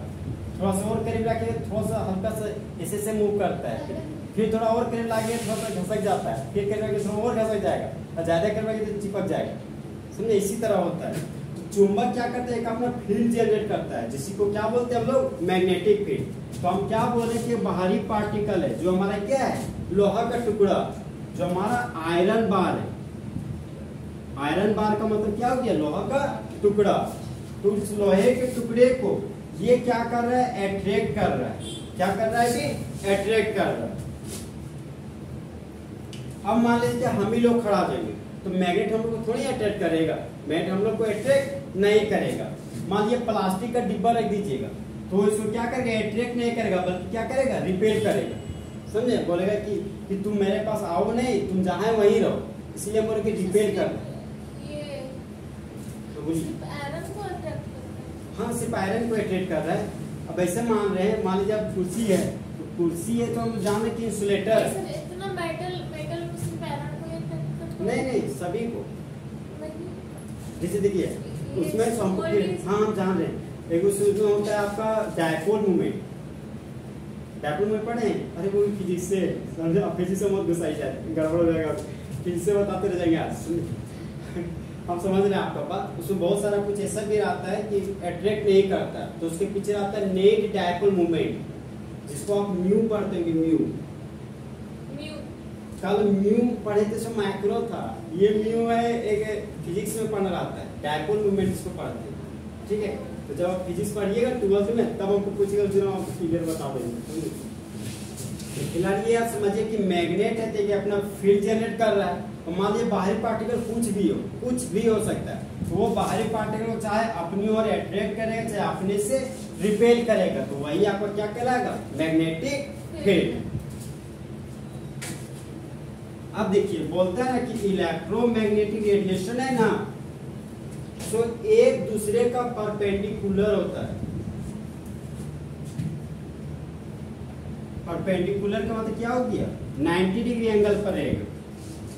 थोड़ा सा और करीब रखिएगा, थोड़ा सा हल्का सा ऐसे से मूव करता है, फिर थोड़ा और करीब लाइए, थोड़ा सा घसक जाता है, फिर करीब थोड़ा और घसक जाएगा, और ज्यादा करीब तो चिपक जाएगा, समझे, इसी तरह होता है। तो चुंबक क्या करता है, एक अपना फील्ड जनरेट करता है, जिसी को क्या बोलते हैं हम लोग, मैग्नेटिक फील्ड। तो हम क्या बोल रहे हैं कि बाहरी पार्टिकल है जो हमारा क्या है, लोहा का टुकड़ा, जो हमारा आयरन बार है, आयरन बार का मतलब क्या हो गया, लोहा का टुकड़ा। तो इस लोहे के टुकड़े को ये क्या कर रहा है, अट्रैक्ट कर रहा है, क्या कर रहा है कि अट्रैक्ट कर रहा है। अब मान लीजिए हम ही लोग खड़ा जाएंगे तो मैग्नेट हम लोग को थोड़ी अट्रैक्ट करेगा, मैग्नेट हम लोग को अट्रैक्ट नहीं करेगा। मान लीजिए प्लास्टिक का डिब्बा रख दीजिएगा तो इसको क्या करेगा, अट्रैक्ट नहीं करेगा, बल्कि क्या करेगा, रिपेल करेगा, समझे, बोलेगा कि तुम मेरे पास आओ नहीं, तुम जहाँ है वहीं रहो, इसलिए हम बोले रिपेल कर। हाँ, सिर्फ आयरन को अट्रैक्ट कर रहा है। अब ऐसे मान रहे हैं, मान लीजिए अब कुर्सी है, तो कुर्सी है तो हम जाने की इंसुलेटर, इतना मेटल सिर्फ आयरन को अट्रैक्ट करता है? नहीं सभी को, जैसे देखिए उसमें हमको, हाँ हम जान रहे हैं, एक उसमें होता है आपका डायपोल मूवमेंट, डायपोल मूवमेंट पढ़े हैं, अरे वो फिजिक्स से समझे, अब फिजिक्स से मत घुसाई जाए, गड़बड़ हो जाएगा, फिजिक्स से बताते रह जाएंगे आज हम समझ रहे हैं आपका बात। उसमें बहुत सारा कुछ ऐसा भी आता है कि अट्रैक्ट नहीं करता, तो उसके पीछे आता है नेट डायपोल मूवमेंट, जिसको आप म्यू पढ़ते हैं, म्यू कल म्यू पढ़े थे, सब माइक्रो था, ये म्यू है, एक फिजिक्स में पढ़ना आता है, डायपोल मूवमेंट इसको पढ़ते हैं, ठीक है। तो जब आप फिजिक्स पढ़िएगा 12th में, तब हमको पूछेगा, आपको क्लियर बता देंगे। फिलहाल ये आप समझिए कि मैग्नेट है तो अपना फील्ड जनरेट कर रहा है, तो मान लीजिए बाहरी पार्टिकल कुछ भी हो सकता है, तो वो बाहरी पार्टिकल को चाहे अपनी ओर अट्रैक्ट करेगा, चाहे अपने से रिपेल करेगा, तो वही आपका क्या कहलाएगा, मैग्नेटिक फील्ड। अब देखिए बोलता है ना कि इलेक्ट्रोमैग्नेटिक रेडिएशन है ना, तो एक दूसरे का परपेंडिकुलर होता है। परपेंडिकुलर का मतलब क्या हो गया, 90 डिग्री एंगल पर रहेगा।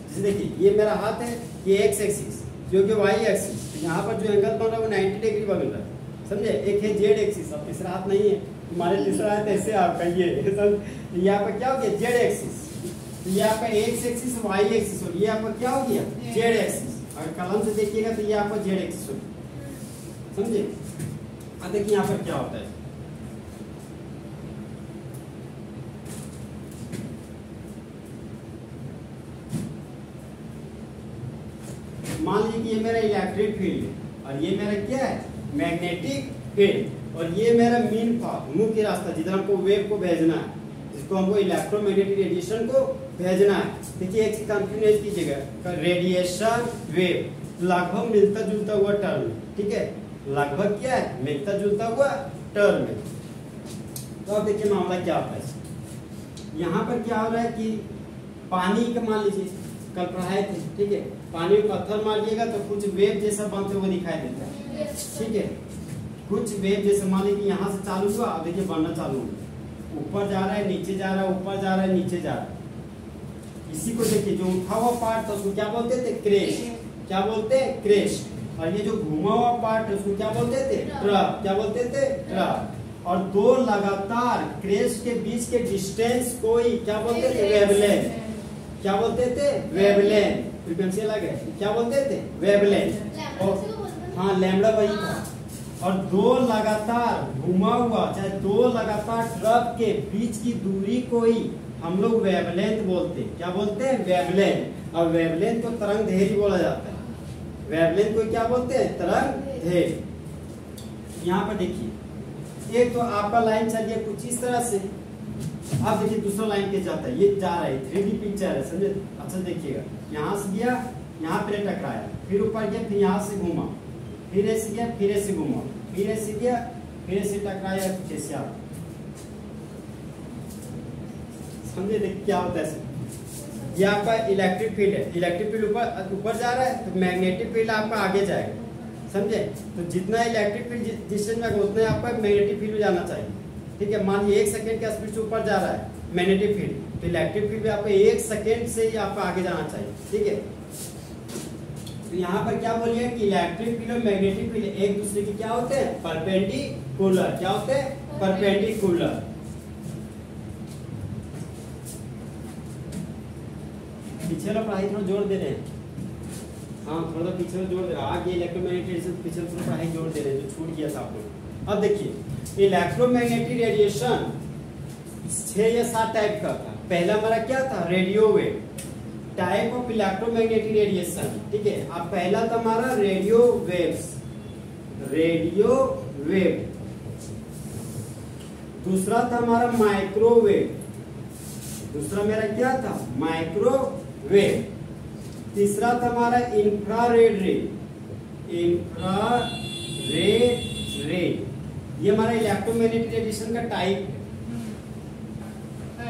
जैसे देखिए ये मेरा हाथ है, ये एक्स एक्सिस जो कि वाई एक्सिस, यहाँ पर जो एंगल बन रहा है वो 90 डिग्री बन रहा है, समझे। एक है जेड एक्सिस, अब तीसरा हाथ नहीं है, तुम्हारे तीसरा हाथ ऐसे आपका ये यहाँ पर क्या हो गया, जेड एक्सिस, तो ये आपका एक्स एक्सिस वाई एक्सिस, और ये आपका क्या हो गया, जेड एक्सिस। अगर कलम से देखिएगा तो ये आपका जेड एक्सिस होगा, समझे। अब देखिए यहाँ पर क्या होता है, मान लीजिए कि ये मेरा इलेक्ट्रिक फील्ड है और ये मेरा क्या है, मैग्नेटिक फील्ड, और ये मेरा मीन पाथ, मुख्य रास्ता जिधर हमको वेव को भेजना है, जिसको हमको इलेक्ट्रोमैग्नेटिक रेडिएशन को भेजना है। देखिए एक चीज कंफ्यूज कीजिएगा, रेडिएशन वेव लगभग मिलता जुलता हुआ टर्म, ठीक है, लगभग क्या है, मिलता जुलता हुआ टर्म है। तो अब देखिए मामला क्या होता है, यहाँ पर क्या हो रहा है कि पानी का मान लीजिए कल पढ़ाए थे, ठीक है, पानी में पत्थर मारिएगा तो कुछ वेव जैसा बनते हुए दिखाई देता है, ठीक है, कुछ वेव जैसे मान लीजिए यहाँ से चालू हुआ, अब देखिए बनना चालू हुआ, ऊपर जा रहा है, नीचे जा रहा है, ऊपर जा रहा है, नीचे जा रहा है। इसी को देखिए, जो उठा हुआ पार्ट था उसको क्या बोलते थे, क्रेस्ट, क्या बोलते हैं, क्रेस्ट, और ये जो घुमा हुआ पार्ट है उसको क्या बोलते थे, ट्रफ, क्या बोलते थे, ट्रफ। और दो लगातार क्रेस्ट के बीच के डिस्टेंस को ही क्या बोलते थे, वेवलेंथ, क्या बोलते थे, वेवलेंथ, फ्रीक्वेंसी अलग है, क्या बोलते थे, वेवलेंथ, और हाँ लैम्बडा वही था। और दो लगातार घुमा हुआ, चाहे दो लगातार ट्रफ के बीच की दूरी को ही हम लोग वेवलेंथ बोलते हैं, क्या बोलते हैं, वेवलेंथ। और वेवलेंथ को तरंग दैर्घ्य बोला जाता है, वेवलेंथ को क्या बोलते हैं, तरंग दैर्घ्य। यहाँ पर देखिए एक तो आपका लाइन चल गया कुछ इस तरह से, आप देखिए दूसरा लाइन के जाता है, ये जा रहा है, 3D पिक्चर है, समझे, अच्छा देखिएगा, यहाँ से गया, यहाँ पे टकराया, फिर ऊपर गया, फिर यहाँ से घूमा, फिर ऐसे गया, फिर ऐसे घूमा, फिर ऐसे गया, फिर ऐसे टकराया, कैसे आप समझे, देखिए क्या होता है। ये आपका इलेक्ट्रिक फील्ड है, इलेक्ट्रिक फील्ड ऊपर जा रहा है तो मैग्नेटिक फील्ड आपका आगे जाएगा, समझे। तो जितना इलेक्ट्रिक फील्ड डिस्टेंस में उतना आपका मैग्नेटिक फील्ड जाना चाहिए, ठीक है। मान लीजिए 1 सेकंड के स्पीड से ऊपर जा रहा है मैग्नेटिक फील्ड। तो इलेक्ट्रिक फील्ड भी आपको 1 सेकेंड से ही आपको आगे जाना चाहिए, ठीक है। तो यहाँ पर क्या बोलिए कि इलेक्ट्रिक फील्ड और मैग्नेटिक फील्ड एक दूसरे के क्या होते हैं, परपेंडिकुलर। क्या होते हैं, परपेंडिकुलर। पीछे वाला पढ़ाई थोड़ा जोड़ दे रहे हैं, हाँ थोड़ा पीछे जोड़ दे रहे हैं, आगे इलेक्ट्रोमैग्नेटिक पीछे थोड़ा पढ़ाई जोड़ दे रहे हैं जो छूट गया था आप लोग। अब देखिए इलेक्ट्रोमैग्नेटिक रेडिएशन 6 या 7 टाइप का था। पहला हमारा क्या था, radio wave, type of electromagnetic radiation, ठीक है। अब पहला था हमारा रेडियो वेव्स, रेडियो वेव। दूसरा था हमारा माइक्रोवेव, दूसरा मेरा क्या था, माइक्रोवेव। तीसरा था हमारा इंफ्रारेड रे, इंफ्रारेड रे। ये हमारा इलेक्ट्रोमैग्नेटिक रेडिएशन का टाइप है।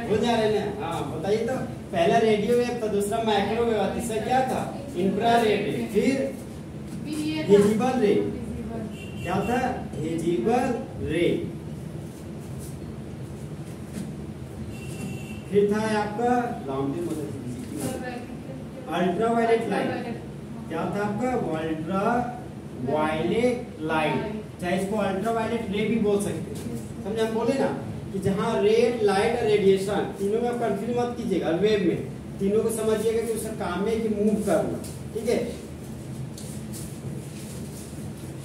हो जा रहे हैं, हाँ बताइए। तो पहला रेडियो वेव था, दूसरा माइक्रोवेव, तीसरा क्या था, इंफ्रारेड रे। फिर विजिबल रे, क्या था, विजिबल रे। फिर था आपका अल्ट्रावायलेट लाइट, क्या था आपका, अल्ट्रावायलेट लाइट, चाहे इसको अल्ट्रावायलेट रे भी बोल सकते हैं। समझे, हम बोले ना कि जहाँ रेड लाइट और रेडिएशन तीनों में आप कंफ्यूज मत कीजिएगा, वेव में तीनों को समझिएगा कि उसका काम है कि मूव करना, ठीक है।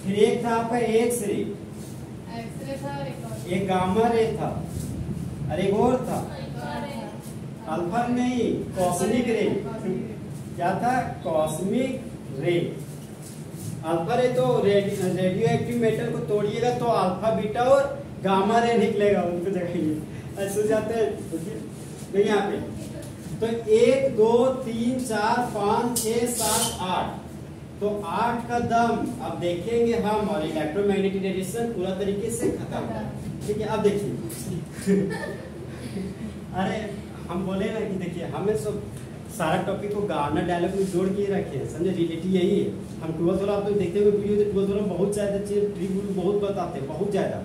फिर एक था आपका एक्स रे, एक गामा रे था, और एक और था अल्फा नहीं, कॉस्मिक रे। क्या था, कॉस्मिक रे। अल्फा रे तो रेडियो एक्टिव मेटल को तोड़िएगा तो अल्फा बीटा और गामा रे निकलेगा, उनको जगह ऐसे जाते हैं यहाँ पे। तो 1 2 3 4 5 6 7 8, तो 8 का दम अब देखेंगे हम, और इलेक्ट्रोमैग्नेटिक रेडिएशन पूरा तरीके से खत्म, ठीक है। अब देखिए अरे हम बोले ना कि देखिए हमें सब सारा टॉपिक को गार्नर डायलॉग में जोड़ के रखे हैं, समझे, रिलेटिव यही है। हम 12th वाला आप लोग देखते हुए वीडियो, 12th वाला बहुत ज्यादा चीज ट्रिक बहुत बताते हैं, बहुत ज्यादा,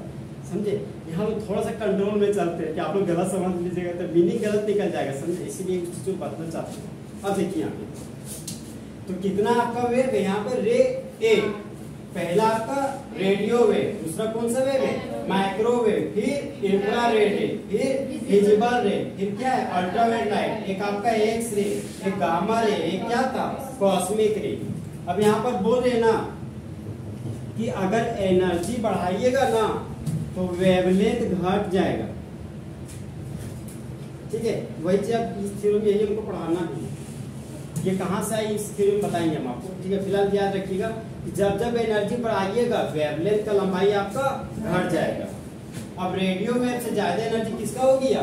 समझे। यहाँ लोग थोड़ा सा कंट्रोल में चलते हैं कि आप लोग गलत समझ लीजिएगा तो मीनिंग गलत निकल जाएगा, समझे, इसीलिए उस चीज को बताना चाहते हैं। अब देखिए यहाँ पे तो कितना आपका वेव है, यहाँ पे रे ए, पहला आपका रेडियो वेव, दूसरा कौन सा वेव है, माइक्रोवेव, फिर इंफ्रारेड रे, फिर विजिबल रे, फिर क्या है, अल्ट्रावायलेट लाइट, एक आपका एक्स रे, एक गामा रे, एक क्या था, कॉस्मिक रे। अब यहाँ पर बोल रहे ना कि अगर एनर्जी बढ़ाइएगा ना तो वेवलेंथ घट जाएगा, ठीक है। वही चीज अब इस थ्योरी में यही हमको पढ़ाना भी है। ये कहाँ से आई इस थ्योरी में बताएंगे हम आपको, ठीक है। फिलहाल याद रखिएगा जब जब एनर्जी बढ़ाइएगा वेवलेंथ का लंबाई आपका घट जाएगा। अब रेडियो वेव से ज्यादा एनर्जी किसका होगी,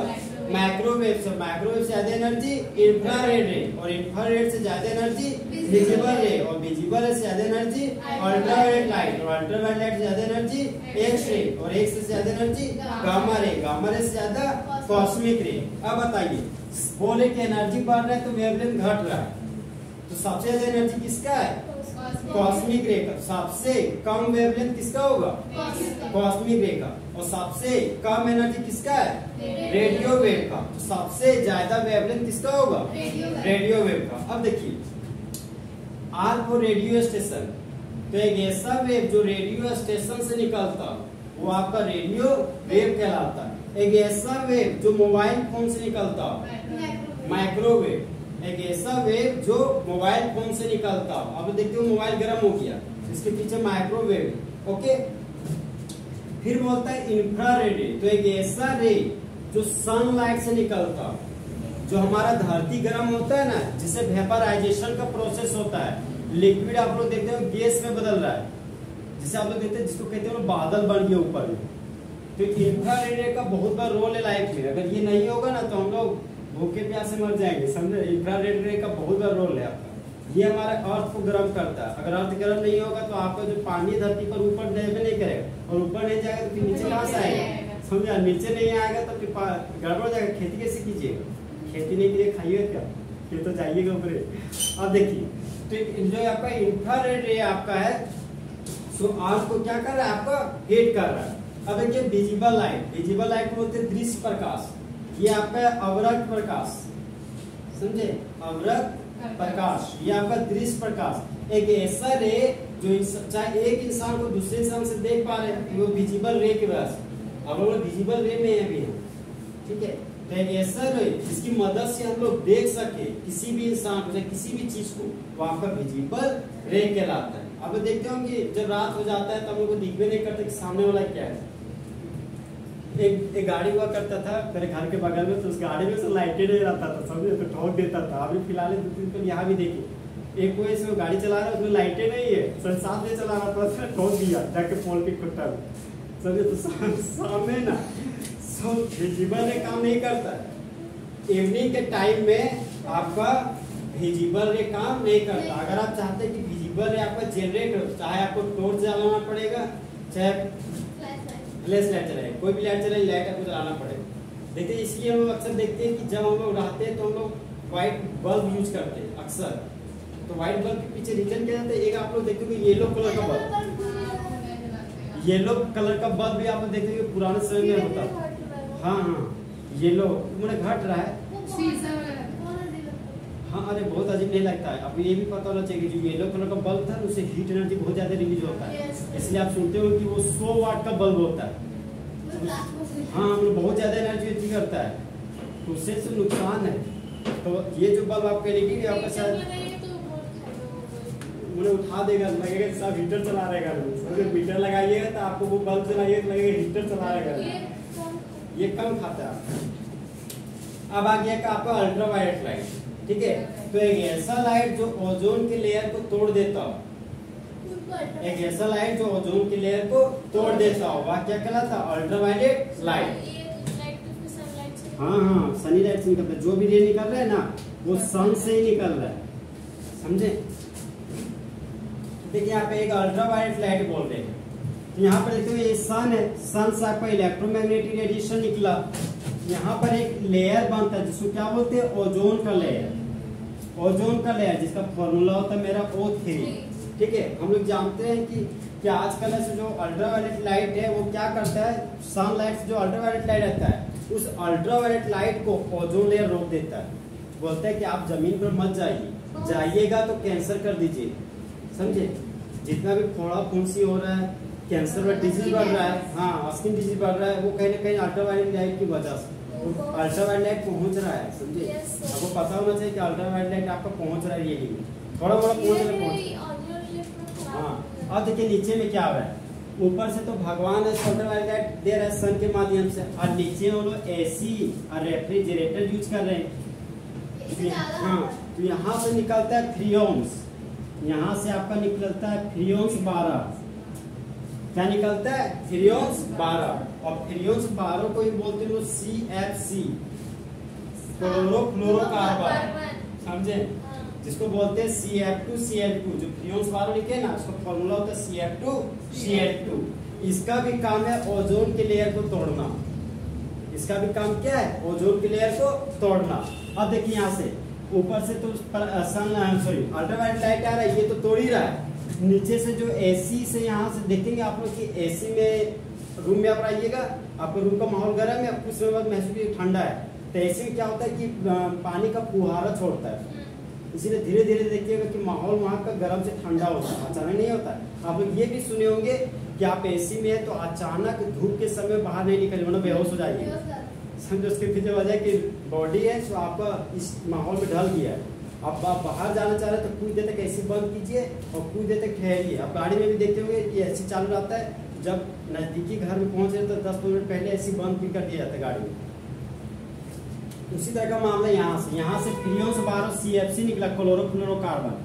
माइक्रोवेव से, माइक्रोवेव से ज्यादा एनर्जी इंफ्रारेड रे, और इंफ्रारेड से ज्यादा एनर्जी विजिबल रे, और विजिबल रे से ज्यादा एनर्जी अल्ट्रावायलेट लाइट, और अल्ट्रावायलेट लाइट से ज्यादा एनर्जी एक्स रे, और एक्स रे से ज्यादा energy gamma ray, gamma ray से ज्यादा कॉस्मिक रे। अब बताइए, बोले कि एनर्जी बढ़ रहा है तो वेवलेंथ घट रहा है, तो सबसे ज्यादा एनर्जी किसका है, कॉस्मिक रे का। सबसे कम वेवलेंथ किसका होगा, कॉस्मिक रे का। और सबसे कम एनर्जी किसका है, रेडियो वेव का। तो सबसे ज्यादा वेवलेंथ किसका होगा, रेडियो वेव का। अब देखिए आर फॉर रेडियो स्टेशन, तो एक ऐसा वेव जो रेडियो स्टेशन से निकलता वो आपका रेडियो वेव कहलाता है। एक ऐसा वेव जो मोबाइल फोन से निकलता, माइक्रोवेव। एक ऐसा वेव जो मोबाइल फोन से निकलता, अब देखते हो मोबाइल गर्म हो गया, इसके पीछे माइक्रोवेव, ओके। फिर बोलता है इंफ्रारेड रे, तो एक ऐसा रे जो सनलाइट से निकलता, जो हमारा धरती गर्म होता है ना, जिसे वेपराइजेशन का प्रोसेस होता है, लिक्विड आप लोग देखते हो गैस में बदल रहा है, जिसे आप लोग देखते हैं जिसको कहते हैं बादल बन गया ऊपर में। तो इंफ्रारेड रे का बहुत बड़ा रोल है लाइफ में, अगर ये नहीं होगा ना तो हम लोग भूखे प्यासे मर जाएंगे, समझे। इंफ्रारेड रे का बहुत बड़ा रोल है आपका, ये हमारे अर्थ को गर्म करता है। अगर अर्थ गर्म नहीं होगा तो आपका जो पानी धरती पर ऊपर नहीं करेगा, और ऊपर नहीं जाएगा तो फिर नीचे कहाँ से आएगा, समझा। नीचे नहीं आएगा तो फिर गड़बड़ हो जाएगा, खेती कैसे कीजिएगा, खेती नहीं कीजिए खाइएगा क्या, फिर तो जाइएगा ऊपर। अब देखिए तो जो आपका इंफ्रारेड रे आपका है, सो अर्थ को क्या कर रहा है, आपका हीट कर रहा है। अब देखिए विजिबल लाइट, विजिबल लाइट को बोलते हैं दृश्य प्रकाश, ये आपका अवरक्त प्रकाश, समझे, अवरक्त प्रकाश। ये आपका दृश्य प्रकाश, एक ऐसा रे जो चाहे एक इंसान को दूसरे इंसान से देख पा रहे हैं, वो विजिबल रे के वजह से। अब हम लोग विजिबल रे में है अभी हम, ठीक है। तो एक ऐसा रे जिसकी मदद से हम लोग देख सके किसी भी इंसान को, किसी भी चीज को, वो आपका विजिबल रे कहलाता है। अब देखते होंगे जब रात हो जाता है तो हम लोग को दिखने नहीं करते कि सामने वाला क्या है। एक गाड़ी हुआ करता था मेरे घर के बगल में, तो उस गाड़ी में से लाइटें नहीं रहता था, समझे, तो ठोक देता था। अभी फिलहाल 2-3 दिन यहाँ भी देखिए, एक कोई इसमें गाड़ी चला रहा है, उसमें लाइटें नहीं है, सर साथ में चला रहा था, ठोक दिया जाके पोल के खुट्टा में, समझे। तो सामने ना सब विजिबल रे काम नहीं करता। इवनिंग के टाइम में आपका विजिबल रे काम नहीं करता। अगर आप चाहते हैं कि विजिबल रे आपका जनरेट हो, चाहे आपको टॉर्च जलाना पड़ेगा, चाहे फ्लैश लाइट चलाए, कोई भी लाइट चलाए, लाइट आपको जलाना पड़ेगा। देखिए इसलिए हम लोग अक्सर देखते हैं कि जब हम लोग रहते हैं तो हम लोग व्हाइट बल्ब यूज करते हैं अक्सर। तो व्हाइट बल्ब के पीछे रीजन क्या है, एक आप लोग देखते हो येलो कलर का बल्ब, येलो कलर का बल्ब भी आप लोग देखते हो पुराने समय में होता था। हाँ, येलो मुझे घट रहा है। हाँ, अरे बहुत अजीब नहीं लगता है। अब ये भी पता होना चाहिए कि जो येलो कलर का बल्ब था उससे हीट एनर्जी बहुत ज्यादा रिलीज होता है, इसलिए आप सुनते हो कि वो 100 वाट का बल्ब होता है। हाँ, बहुत ज्यादा एनर्जी करता है, तो उससे नुकसान है। तो ये जो बल्ब आप एलईडी भी आपका शायद मुझे उठा देगा, लगेगा सब हीटर चला रहेगा। अगर हीटर लगाइएगा तो आपको वो बल्ब चलाइएगा तो लगेगा हीटर चला रहेगा। ये कम खाता है। अब आ गया आपका अल्ट्रावायलेट लाइट, ठीक है। तो एक ऐसा लाइट जो ओजोन के लेयर को तोड़ देता हो, एक ऐसा लाइट जो ओजोन के लेयर को तोड़ देता हो, वह क्या कहलाता है, अल्ट्रावायलेट लाइट। हाँ, सनी लाइट से निकलता है, जो भी रे निकल रहा है ना वो सन से ही निकल रहा है, समझे। देखिए यहाँ पे एक अल्ट्रावायलेट लाइट बोल रहे हैं, तो यहाँ पर देखते हो ये सन है, सन से आपका इलेक्ट्रोमैग्नेटिक रेडिएशन निकला। यहाँ पर एक लेयर बनता है जिसको क्या बोलते हैं, ओजोन का लेयर। ओजोन का लेयर जिसका फॉर्मूला होता है मेरा O3, ठीक है। हम लोग जानते हैं कि आजकल से जो अल्ट्रावायलेट लाइट है वो क्या करता है, सनलाइट से जो अल्ट्रावायलेट लाइट रहता है उस अल्ट्रावायलेट लाइट को ओजोन लेयर रोक देता है। बोलता है कि आप जमीन पर मत जाइए, जाइएगा तो कैंसर कर दीजिए, समझे। जितना भी फोड़ा फुंसी हो रहा है, कैंसर और डिजीज बढ़ रहा है, हाँ स्किन डिजीज बढ़ रहा है, वो कहीं ना कहीं अल्ट्रावायलेट लाइट की वजह से अल्ट्रावायलेट लाइट पहुंच रहा है, समझे। आपको पता होना चाहिए कि अल्ट्रावायलेट लाइट आपका पहुंच रहा है, ये नहीं थोड़ा मोड़ा पहुंच रहा है। हाँ, अब देखिए नीचे में क्या हो रहा है, ऊपर से तो भगवान अल्ट्रावायलेट लाइट दे रहा है सन के माध्यम से, और नीचे वो लोग एसी और रेफ्रिजरेटर यूज कर रहे हैं। हाँ, तो यहाँ से निकलता है फ्रियोन्स, यहाँ से आपका निकलता है फ्रियोन्स 12। क्या निकलता है, फ्रियोन्स 12। और फ्रियोन्स 12 को ही बोलते हैं CFC, क्लोरोफ्लोरोकार्बन, समझे, जिसको बोलते हैं CF2Cl2। जो फ्रियोन्स 12 लिखे ना उसका फॉर्मूला होता है CF2Cl2। इसका भी काम है ओजोन के लेयर को तोड़ना, इसका भी काम क्या है, ओजोन के लेयर को तोड़ना। अब देखिए यहाँ से ऊपर से तो अल्ट्रावायलेट लाइट आ रहा है, ये तो तोड़ ही रहा है। नीचे से जो एसी से यहाँ से देखेंगे आप लोग कि एसी में रूम में आप आइएगा, आपके रूम का माहौल गर्म है, कुछ समय बाद महसूस ठंडा है, तो एसी में क्या होता है कि पानी का फुहारा छोड़ता है, इसीलिए धीरे धीरे देखिएगा कि माहौल वहाँ का गर्म से ठंडा होता है, अचानक नहीं होता है। आप लोग ये भी सुने होंगे कि आप एसी में है तो अचानक धूप के समय बाहर नहीं निकले, वरना बेहोश हो जाइए, समझो। उसके पीछे वजह की बॉडी है जो आपका इस माहौल में ढल गया है। आप बाहर जाना चाह रहे हैं तो कुछ देर तक एसी बंद कीजिए और कुछ देर तक ठहरिए। आप गाड़ी में भी देखते होंगे कि एसी चालू रहता है, जब नजदीकी घर में पहुंचे तो 10 मिनट पहले एसी बंद भी कर दिया जाता है गाड़ी में। उसी तरह का मामला यहाँ से फ्रियोन्स 12 CFC निकला, क्लोरोफ्लोरोकार्बन।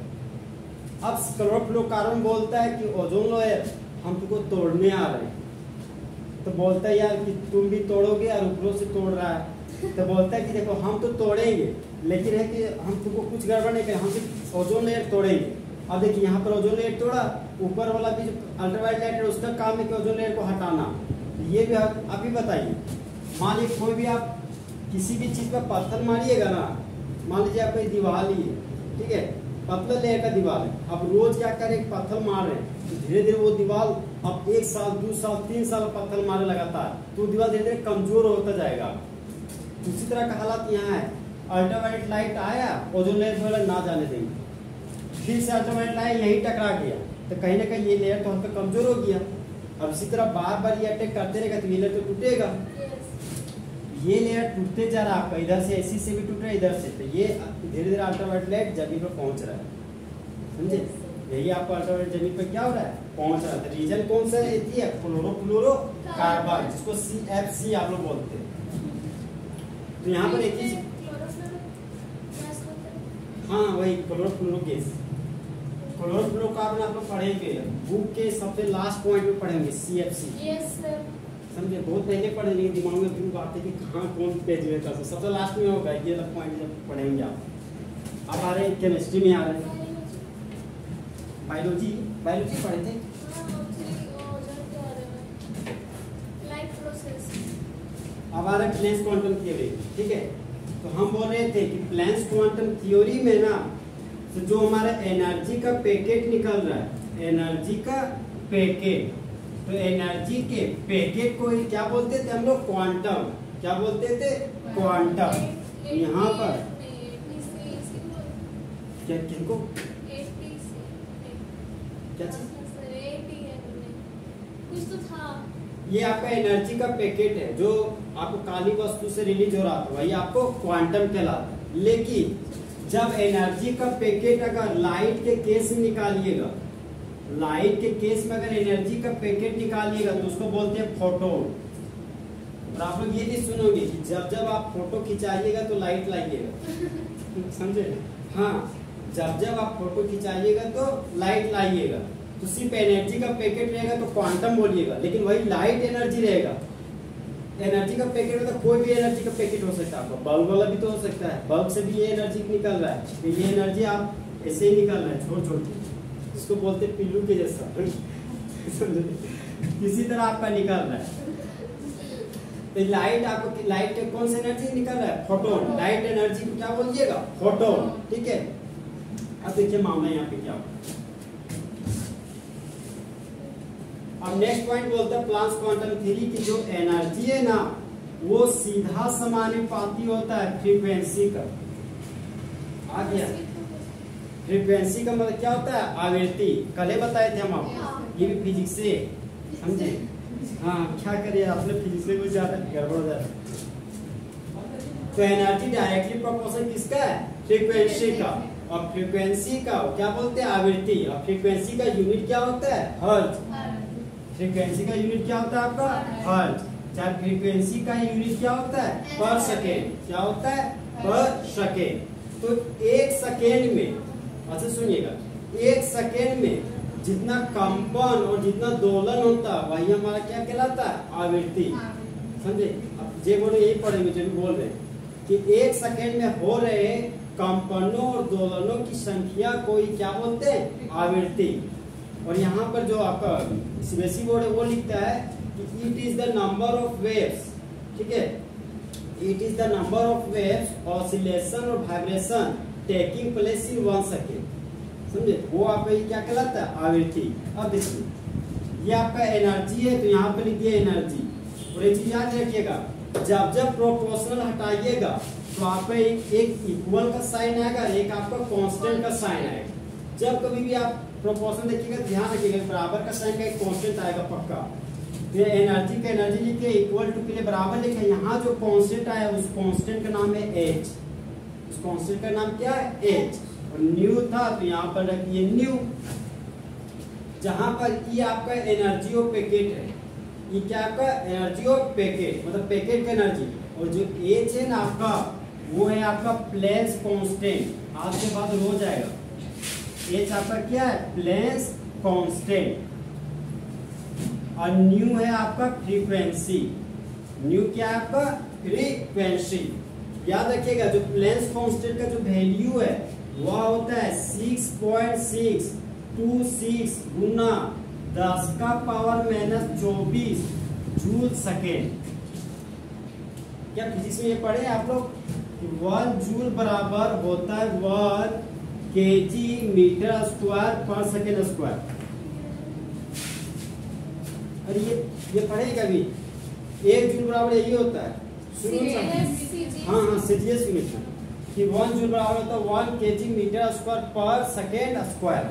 अब क्लोरोफ्लोरोकार्बन बोलता है कि ओजोन लेयर हम तुमको तोड़ने आ रहे हैं, तो बोलता है यार कि तुम भी तोड़ोगे और ऊपरों से तोड़ रहा है, तो बोलता है कि देखो हम तो तोड़ेंगे, लेकिन है कि हम तुमको कुछ गड़बड़ नहीं करें, हम सिर्फ ओजोन लेयर तोड़ेंगे। अब देखिए यहाँ पर ओजोन लेयर तोड़ा, ऊपर वाला भी जो अल्ट्रावायलेट लाइट है उसका काम है कि ओजोन लेयर को हटाना। ये भी आप ही बताइए, मान लीजिए कोई भी आप किसी भी चीज पर पत्थर मारिएगा ना, मान लीजिए आपको दीवार ही है, ठीक है, पतला लेयर का दीवार है, अब रोज क्या करें पत्थर मार रहे हैं, तो धीरे धीरे वो दीवार अब 1 साल 2 साल 3 साल पत्थर मारे लगातार, तो दीवार धीरे धीरे कमजोर होता जाएगा। उसी तरह का हालत यहाँ है, अल्ट्रावायलेट लाइट आया, ओजोन लेयर वाला ना जाने देंगे, फिर से अल्ट्रावायलेट लाइट यही टकरा गया, तो कहीं ना कहीं ये लेयर तो हल्का कमजोर हो गया। अब इसी तरह बार बार ये अटैक करते रहेगा तो ये लेयर तो टूटेगा। ये लेयर टूटते जा रहा है आपका, इधर से एसी से भी टूट रहा है, इधर से, तो ये धीरे धीरे अल्ट्रावायलेट लाइट जमीन पर पहुंच रहा है, समझे? यही आपको अल्ट्रावायलेट जमीन पर क्या हो रहा है, पहुंच रहा है। रीजन कौन सा है, फ्लोरोफ्लोरोकार्बन, जिसको CFC आप लोग बोलते हैं। तो यहाँ पर एक चीज, हाँ वही क्लोरोफ्लोरो गैस, क्लोरोफ्लोरोकार्बन आप लोग पढ़ेंगे बुक के सबसे लास्ट पॉइंट में पढ़ेंगे, CFC। समझे, बहुत पहले पढ़े, लेकिन दिमाग में फिर बात है कि कहाँ कौन पेज में था, सबसे लास्ट में होगा ये पॉइंट जब पढ़ेंगे आप। अब आ रहे हैं केमिस्ट्री में, आ रहे हैं बायोलॉजी पढ़े थे। अब आ रहा है प्लैंक्स क्वांटम थ्योरी, ठीक है। तो हम बोल रहे थे कि प्लैंक्स क्वांटम थ्योरी में ना, तो जो हमारा एनर्जी का पैकेट निकल रहा है, एनर्जी का पैकेट, तो एनर्जी के पैकेट को ही क्या बोलते थे हम लोग, क्वांटम। क्या बोलते थे, क्वांटम। यहाँ पर क्या, किनको, क्या कुछ तो था, ये आपका एनर्जी का पैकेट है जो आपको काली वस्तु से रिलीज हो रहा था, वही आपको क्वांटम कहलाता है। लेकिन जब एनर्जी का पैकेट अगर लाइट के केस में निकालिएगा, लाइट के केस में अगर एनर्जी का पैकेट निकालिएगा तो उसको बोलते हैं फोटोन। और आप लोग ये भी सुनोगे कि जब जब आप फोटो खिंचाइएगा तो लाइट लाइएगा, समझे? हाँ, जब जब आप फोटो खिंचाइएगा तो लाइट लाइएगा, तो सिर्फ एनर्जी का पैकेट रहेगा तो क्वांटम बोलिएगा, लेकिन वही लाइट एनर्जी रहेगा। एनर्जी का पैकेट मतलब कोई भी एनर्जी का पैकेट हो सकता है, आपका बल्ब वाला भी तो हो सकता है, बल्ब से भी ये एनर्जी निकल रहा है, तो ये एनर्जी आप ऐसे ही निकल रहा है छोड़ छोड़ के, इसको बोलते हैं पिल्लू के जैसा इसी तरह आपका निकल रहा है। तो लाइट, आपको लाइट के कौन सा एनर्जी निकल रहा है, फोटोन। लाइट एनर्जी को क्या बोलिएगा, फोटोन, ठीक है। अब देखिए मामला यहाँ पे क्या होगा। अब नेक्स्ट पॉइंट बोलते हैं प्लैंक्स क्वांटम थ्योरी की जो एनर्जी है ना, वो सीधा समानुपाती होता है फ्रीक्वेंसी का। आ गया, फ्रीक्वेंसी का मतलब क्या होता है, आवृत्ति। कल बताए थे हम आपको, ये भी फिजिक्स से, समझे? हाँ, क्या करिए, आपने फिजिक्स में कुछ ज्यादा गड़बड़ हो जाता है। तो एनर्जी डायरेक्टली प्रोपोर्शनल किसका है, फ्रीक्वेंसी का। और फ्रीक्वेंसी का क्या बोलते हैं, आवृत्ति। और फ्रीक्वेंसी का यूनिट क्या होता है, हर्ट्ज। फ्रीक्वेंसी का यूनिट क्या होता है आपका, हर्ट्ज। चाहे फ्रीक्वेंसी का यूनिट क्या होता है, पर सेकेंड। क्या होता है, पर सेकेंड। तो एक सेकेंड में, अच्छा सुनिएगा, एक सेकेंड में जितना कंपन और जितना दोलन होता है वही हमारा क्या कहलाता है, आवृत्ति। समझे? अब जे बोले यही पढ़ेंगे, जो भी बोल रहे कि एक सेकेंड में हो रहे कंपनों और दोलनों की संख्या को ही क्या बोलते हैं, आवृत्ति। और यहाँ पर जो आपका सीबीएसई बोर्ड है वो लिखता है कि it is the number of waves, ठीक है, it is the number of waves oscillation और vibration taking place in 1 second. समझे? वो आपका ये क्या कहलाता है, आवृत्ति। अब देखिए, ये आपका एनर्जी है, तो यहाँ पे लिख दिया एनर्जी। और एक चीज याद रखिएगा, जब जब प्रोपोर्शनल हटाइएगा तो आपका एक इक्वल का साइन आएगा, एक आपका कांस्टेंट का साइन आएगा। जब कभी भी आप प्रोपोर्शनल देखिएगा, ध्यान रखिएगा, बराबर का साइन का एक कांस्टेंट आएगा पक्का। तो एनर्जी का एनर्जी लिखे, इक्वल टू के लिए बराबर लिखे, यहाँ जो कांस्टेंट आया उस कांस्टेंट का नाम है एच। उस कांस्टेंट का नाम क्या है, एच। और न्यू था तो यहाँ पर रखिए न्यू। जहां पर ये आपका एनर्जी ऑफ पैकेट है, ये क्या आपका एनर्जी ऑफ पैकेट, मतलब पैकेट का एनर्जी। और जो एच है ना आपका, वो है आपका प्लेन्स कांस्टेंट। आज के बाद रोज आएगा। एच आपका क्या है, प्लेन्स कांस्टेंट। और न्यू है आपका फ्रीक्वेंसी। न्यू क्या है आपका, फ्रीक्वेंसी। याद रखिएगा, जो प्लेन्स कांस्टेंट का जो वैल्यू है वह होता है 6.626 गुना 10 का पावर -24 जूल सेकेंड। क्या फिजिक्स में ये पढ़े आप लोग, 1 जूल बराबर होता है 1 kg मीटर स्क्वायर पर सेकेंड स्क्वायर। अरे ये पढ़े कभी, 1 जूल बराबर यही होता है हाँ हाँ सीजीएस यूनिट में कि 1 जूल बराबर होता है 1 केजी मीटर स्क्वायर पर सेकेंड स्क्वायर।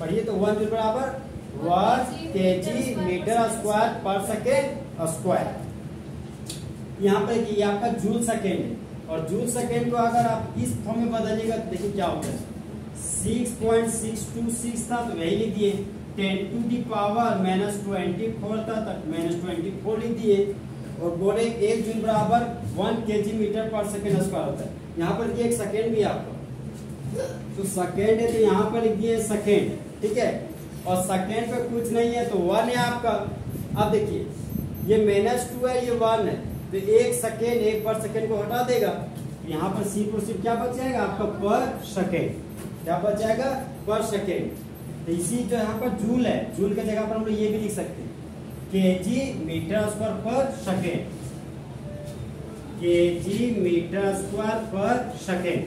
पढ़िए तो 1 जूल बराबर 1 केजी मीटर स्क्वायर पर सेकेंड स्क्वायर। यहाँ पर ये आपका जूल सेकेंड है और जूल सेकेंड को अगर आप इस फॉर्म में बदलिएगा तो देखिए क्या होगा। 6.626 था तो वही लिख दिए, 10 टू दी पावर -24 था तो -24 लिख दिए और बोले 1 जूल बराबर 1 केजी मीटर पर सेकेंड स्क्वायर होता है। यहाँ पर ये एक सेकेंड भी है आपका, तो सेकेंड है तो यहाँ पर लिख दिए सेकेंड, ठीक है। और सेकेंड पे कुछ नहीं है तो 1 है आपका। अब देखिए ये -2 है, ये 1 है, तो 1 सेकेंड 1 पर सेकेंड को हटा देगा, यहाँ पर सी पर सिर्फ क्या बच जाएगा आपका पर सेकेंड, क्या बच जाएगा पर सेकेंड। तो इसी जो यहाँ पर जूल है, जूल की जगह पर हम लोग ये भी लिख सकते हैं केजी मीटर स्क्वायर पर सेकेंड, केजी मीटर स्क्वायर पर सेकेंड।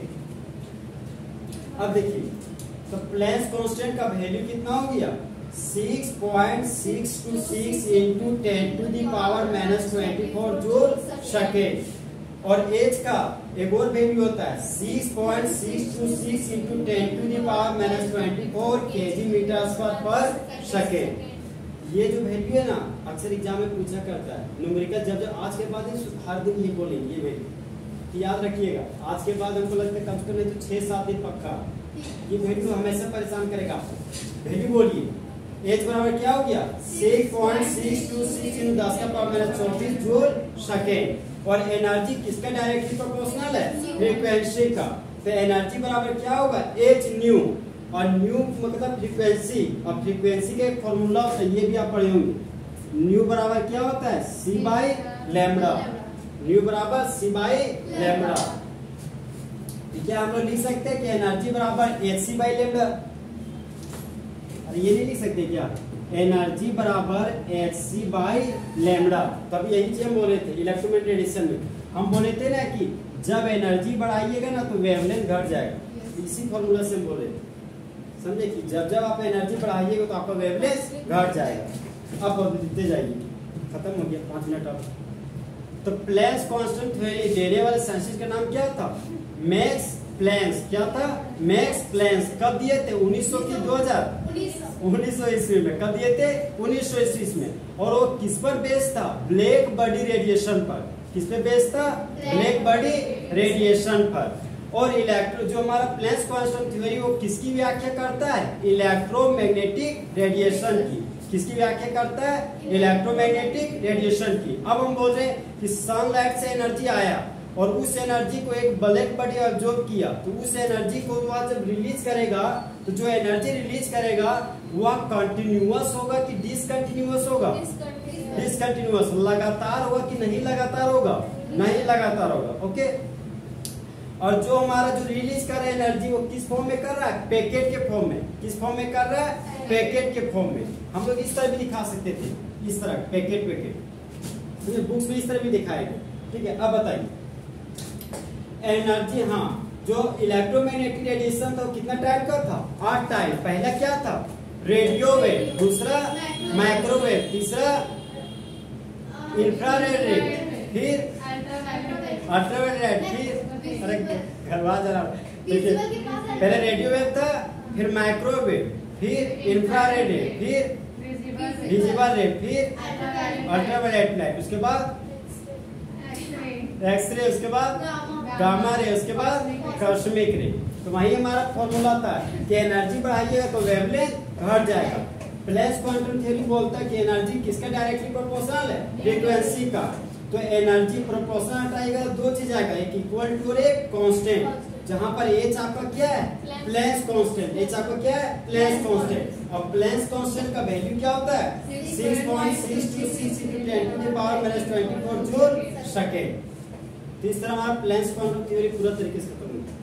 अब देखिए तो प्लेस कांस्टेंट का वैल्यू कितना हो गया 6.626 into 10 to the power -24 joule second. और एच का एक और वैल्यू होता है 6.626 into 10 to the power -24 kg metre square पर सेकेंड। ये जो वैल्यू है ना अक्सर एग्जाम में पूछा करता है न्यूमेरिकल, जब आज के बाद हर दिन ये बोलेंगे ये वैल्यू, याद रखिएगा। आज के बाद हमको लगता है कम से कम नहीं तो 6-7 दिन पक्का ये वैल्यू हमेशा परेशान करेगा आपको। वैल्यू बोलिए एच बराबर क्या हो गया 6.626 इंटू 10 का पावर -24 जूल सेकेंड। और एनर्जी किसका डायरेक्टली प्रोपोर्शनल है फ्रीक्वेंसी का, तो एनर्जी बराबर क्या होगा एच न्यू, और न्यू मतलब फ्रीक्वेंसी, और फ्रीक्वेंसी का एक फॉर्मूला होता है ये भी आप पढ़े होंगे। न्यू बराबर क्या होता है सी बाई लैम्बडा, न्यू बराबर सी बाई लैम्बडा। क्या हम लोग लिख सकते हैं कि एनर्जी बराबर एच सी बाई लैम्बडा, अरे ये नहीं लिख सकते क्या एनर्जी बराबर एच सी बाई लैम्बडा। तब यही चीज हम बोले थे इलेक्ट्रोमैग्नेटिक रेडिएशन में, हम बोले थे ना कि जब एनर्जी बढ़ाइएगा ना तो वेवलेंथ घट जाएगा, इसी फॉर्मूला से हम बोले थे, समझे कि जब जब आप एनर्जी बढ़ाइएगा तो आपका वेवलेंथ घट जाएगा। अब देते जाइए, खत्म हो गया 5 मिनट अब। तो प्लैंक्स कांस्टेंट थ्योरी देने वाले साइंटिस्ट का नाम क्या था मैक्स प्लैंक्स। क्या था मैक्स प्लैंक्स। कब दिए थे 1900 की 1900 ईस्वी में। कब दिए थे 1900 ईस्वी में। और वो किस पर बेस्ड था ब्लैक बॉडी रेडिएशन पर। किस पे बेस्ड था ब्लैक बॉडी रेडिएशन पर। और इलेक्ट्रो जो हमारा प्लैंक्स कांस्टेंट थ्योरी वो किसकी व्याख्या करता है इलेक्ट्रोमैग्नेटिक रेडिएशन की। किसकी व्याख्या करता है इलेक्ट्रोमैग्नेटिक रेडिएशन की। अब हम बोल रहे हैं कि सनलाइट से एनर्जी आया और उस एनर्जी को एक ब्लैक बॉडी ऑब्जॉर्ब किया, तो उस एनर्जी को वह जब रिलीज करेगा तो जो एनर्जी रिलीज करेगा वह कंटिन्यूअस होगा कि डिसकंटिन्यूअस होगा डिसकंटिन्यूअस। लगातार होगा कि नहीं लगातार होगा नहीं लगातार होगा। ओके। और जो हमारा जो रिलीज कर रहा है एनर्जी वो किस फॉर्म में कर रहा है पैकेट के फॉर्म में। किस फॉर्म में कर रहा है पैकेट के फॉर्म में। हम लोग इस तरह भी दिखा सकते थे, इस तरह पैकेट पैकेट बुक्स में इस तरह भी दिखाएंगे। ठीक है। अब बताइए एनर्जी, हाँ जो इलेक्ट्रोमैग्नेटिक रेडिएशन था वो कितना टाइप का था 8 टाइप। पहला क्या था रेडियो वेव, दूसरा माइक्रोवेव, तीसरा इंफ्रारेड रे, फिर अल्ट्रावायलेट, फिर अरे घरवा जरा देखिए पहले रेडियो वेव था, फिर माइक्रोवेव, फिर इंफ्रारेड रे, फिर विजिबल रे, फिर अल्ट्रावायलेट लाइट, उसके बाद एक्सरे, उसके बाद गामा रे, उसके बाद कॉस्मिक रे। तो वही हमारा फॉर्मूला था कि एनर्जी बढ़ाइएगा तो वेवलेंथ घट जाएगा। प्लैंक्स क्वांटम थ्योरी बोलता है कि एनर्जी किसका डायरेक्टली प्रोपोर्शनल है फ्रीक्वेंसी का। तो एनर्जी प्रोपोर्शनल हटाएगा तो दो चीज आएगा, एक इक्वल टू और एक कांस्टेंट। जहां पर एच आपका क्या है प्लैंक्स कांस्टेंट, एच आपका क्या है प्लैंक्स कांस्टेंट। और प्लैंक्स कांस्टेंट का वैल्यू क्या होता है 6.626 × 10⁻⁻24 जूल सेकेंड। तो इस तरह हमारा प्लैंक्स क्वांटम थ्योरी पूरा तरीके से खत्म होता है।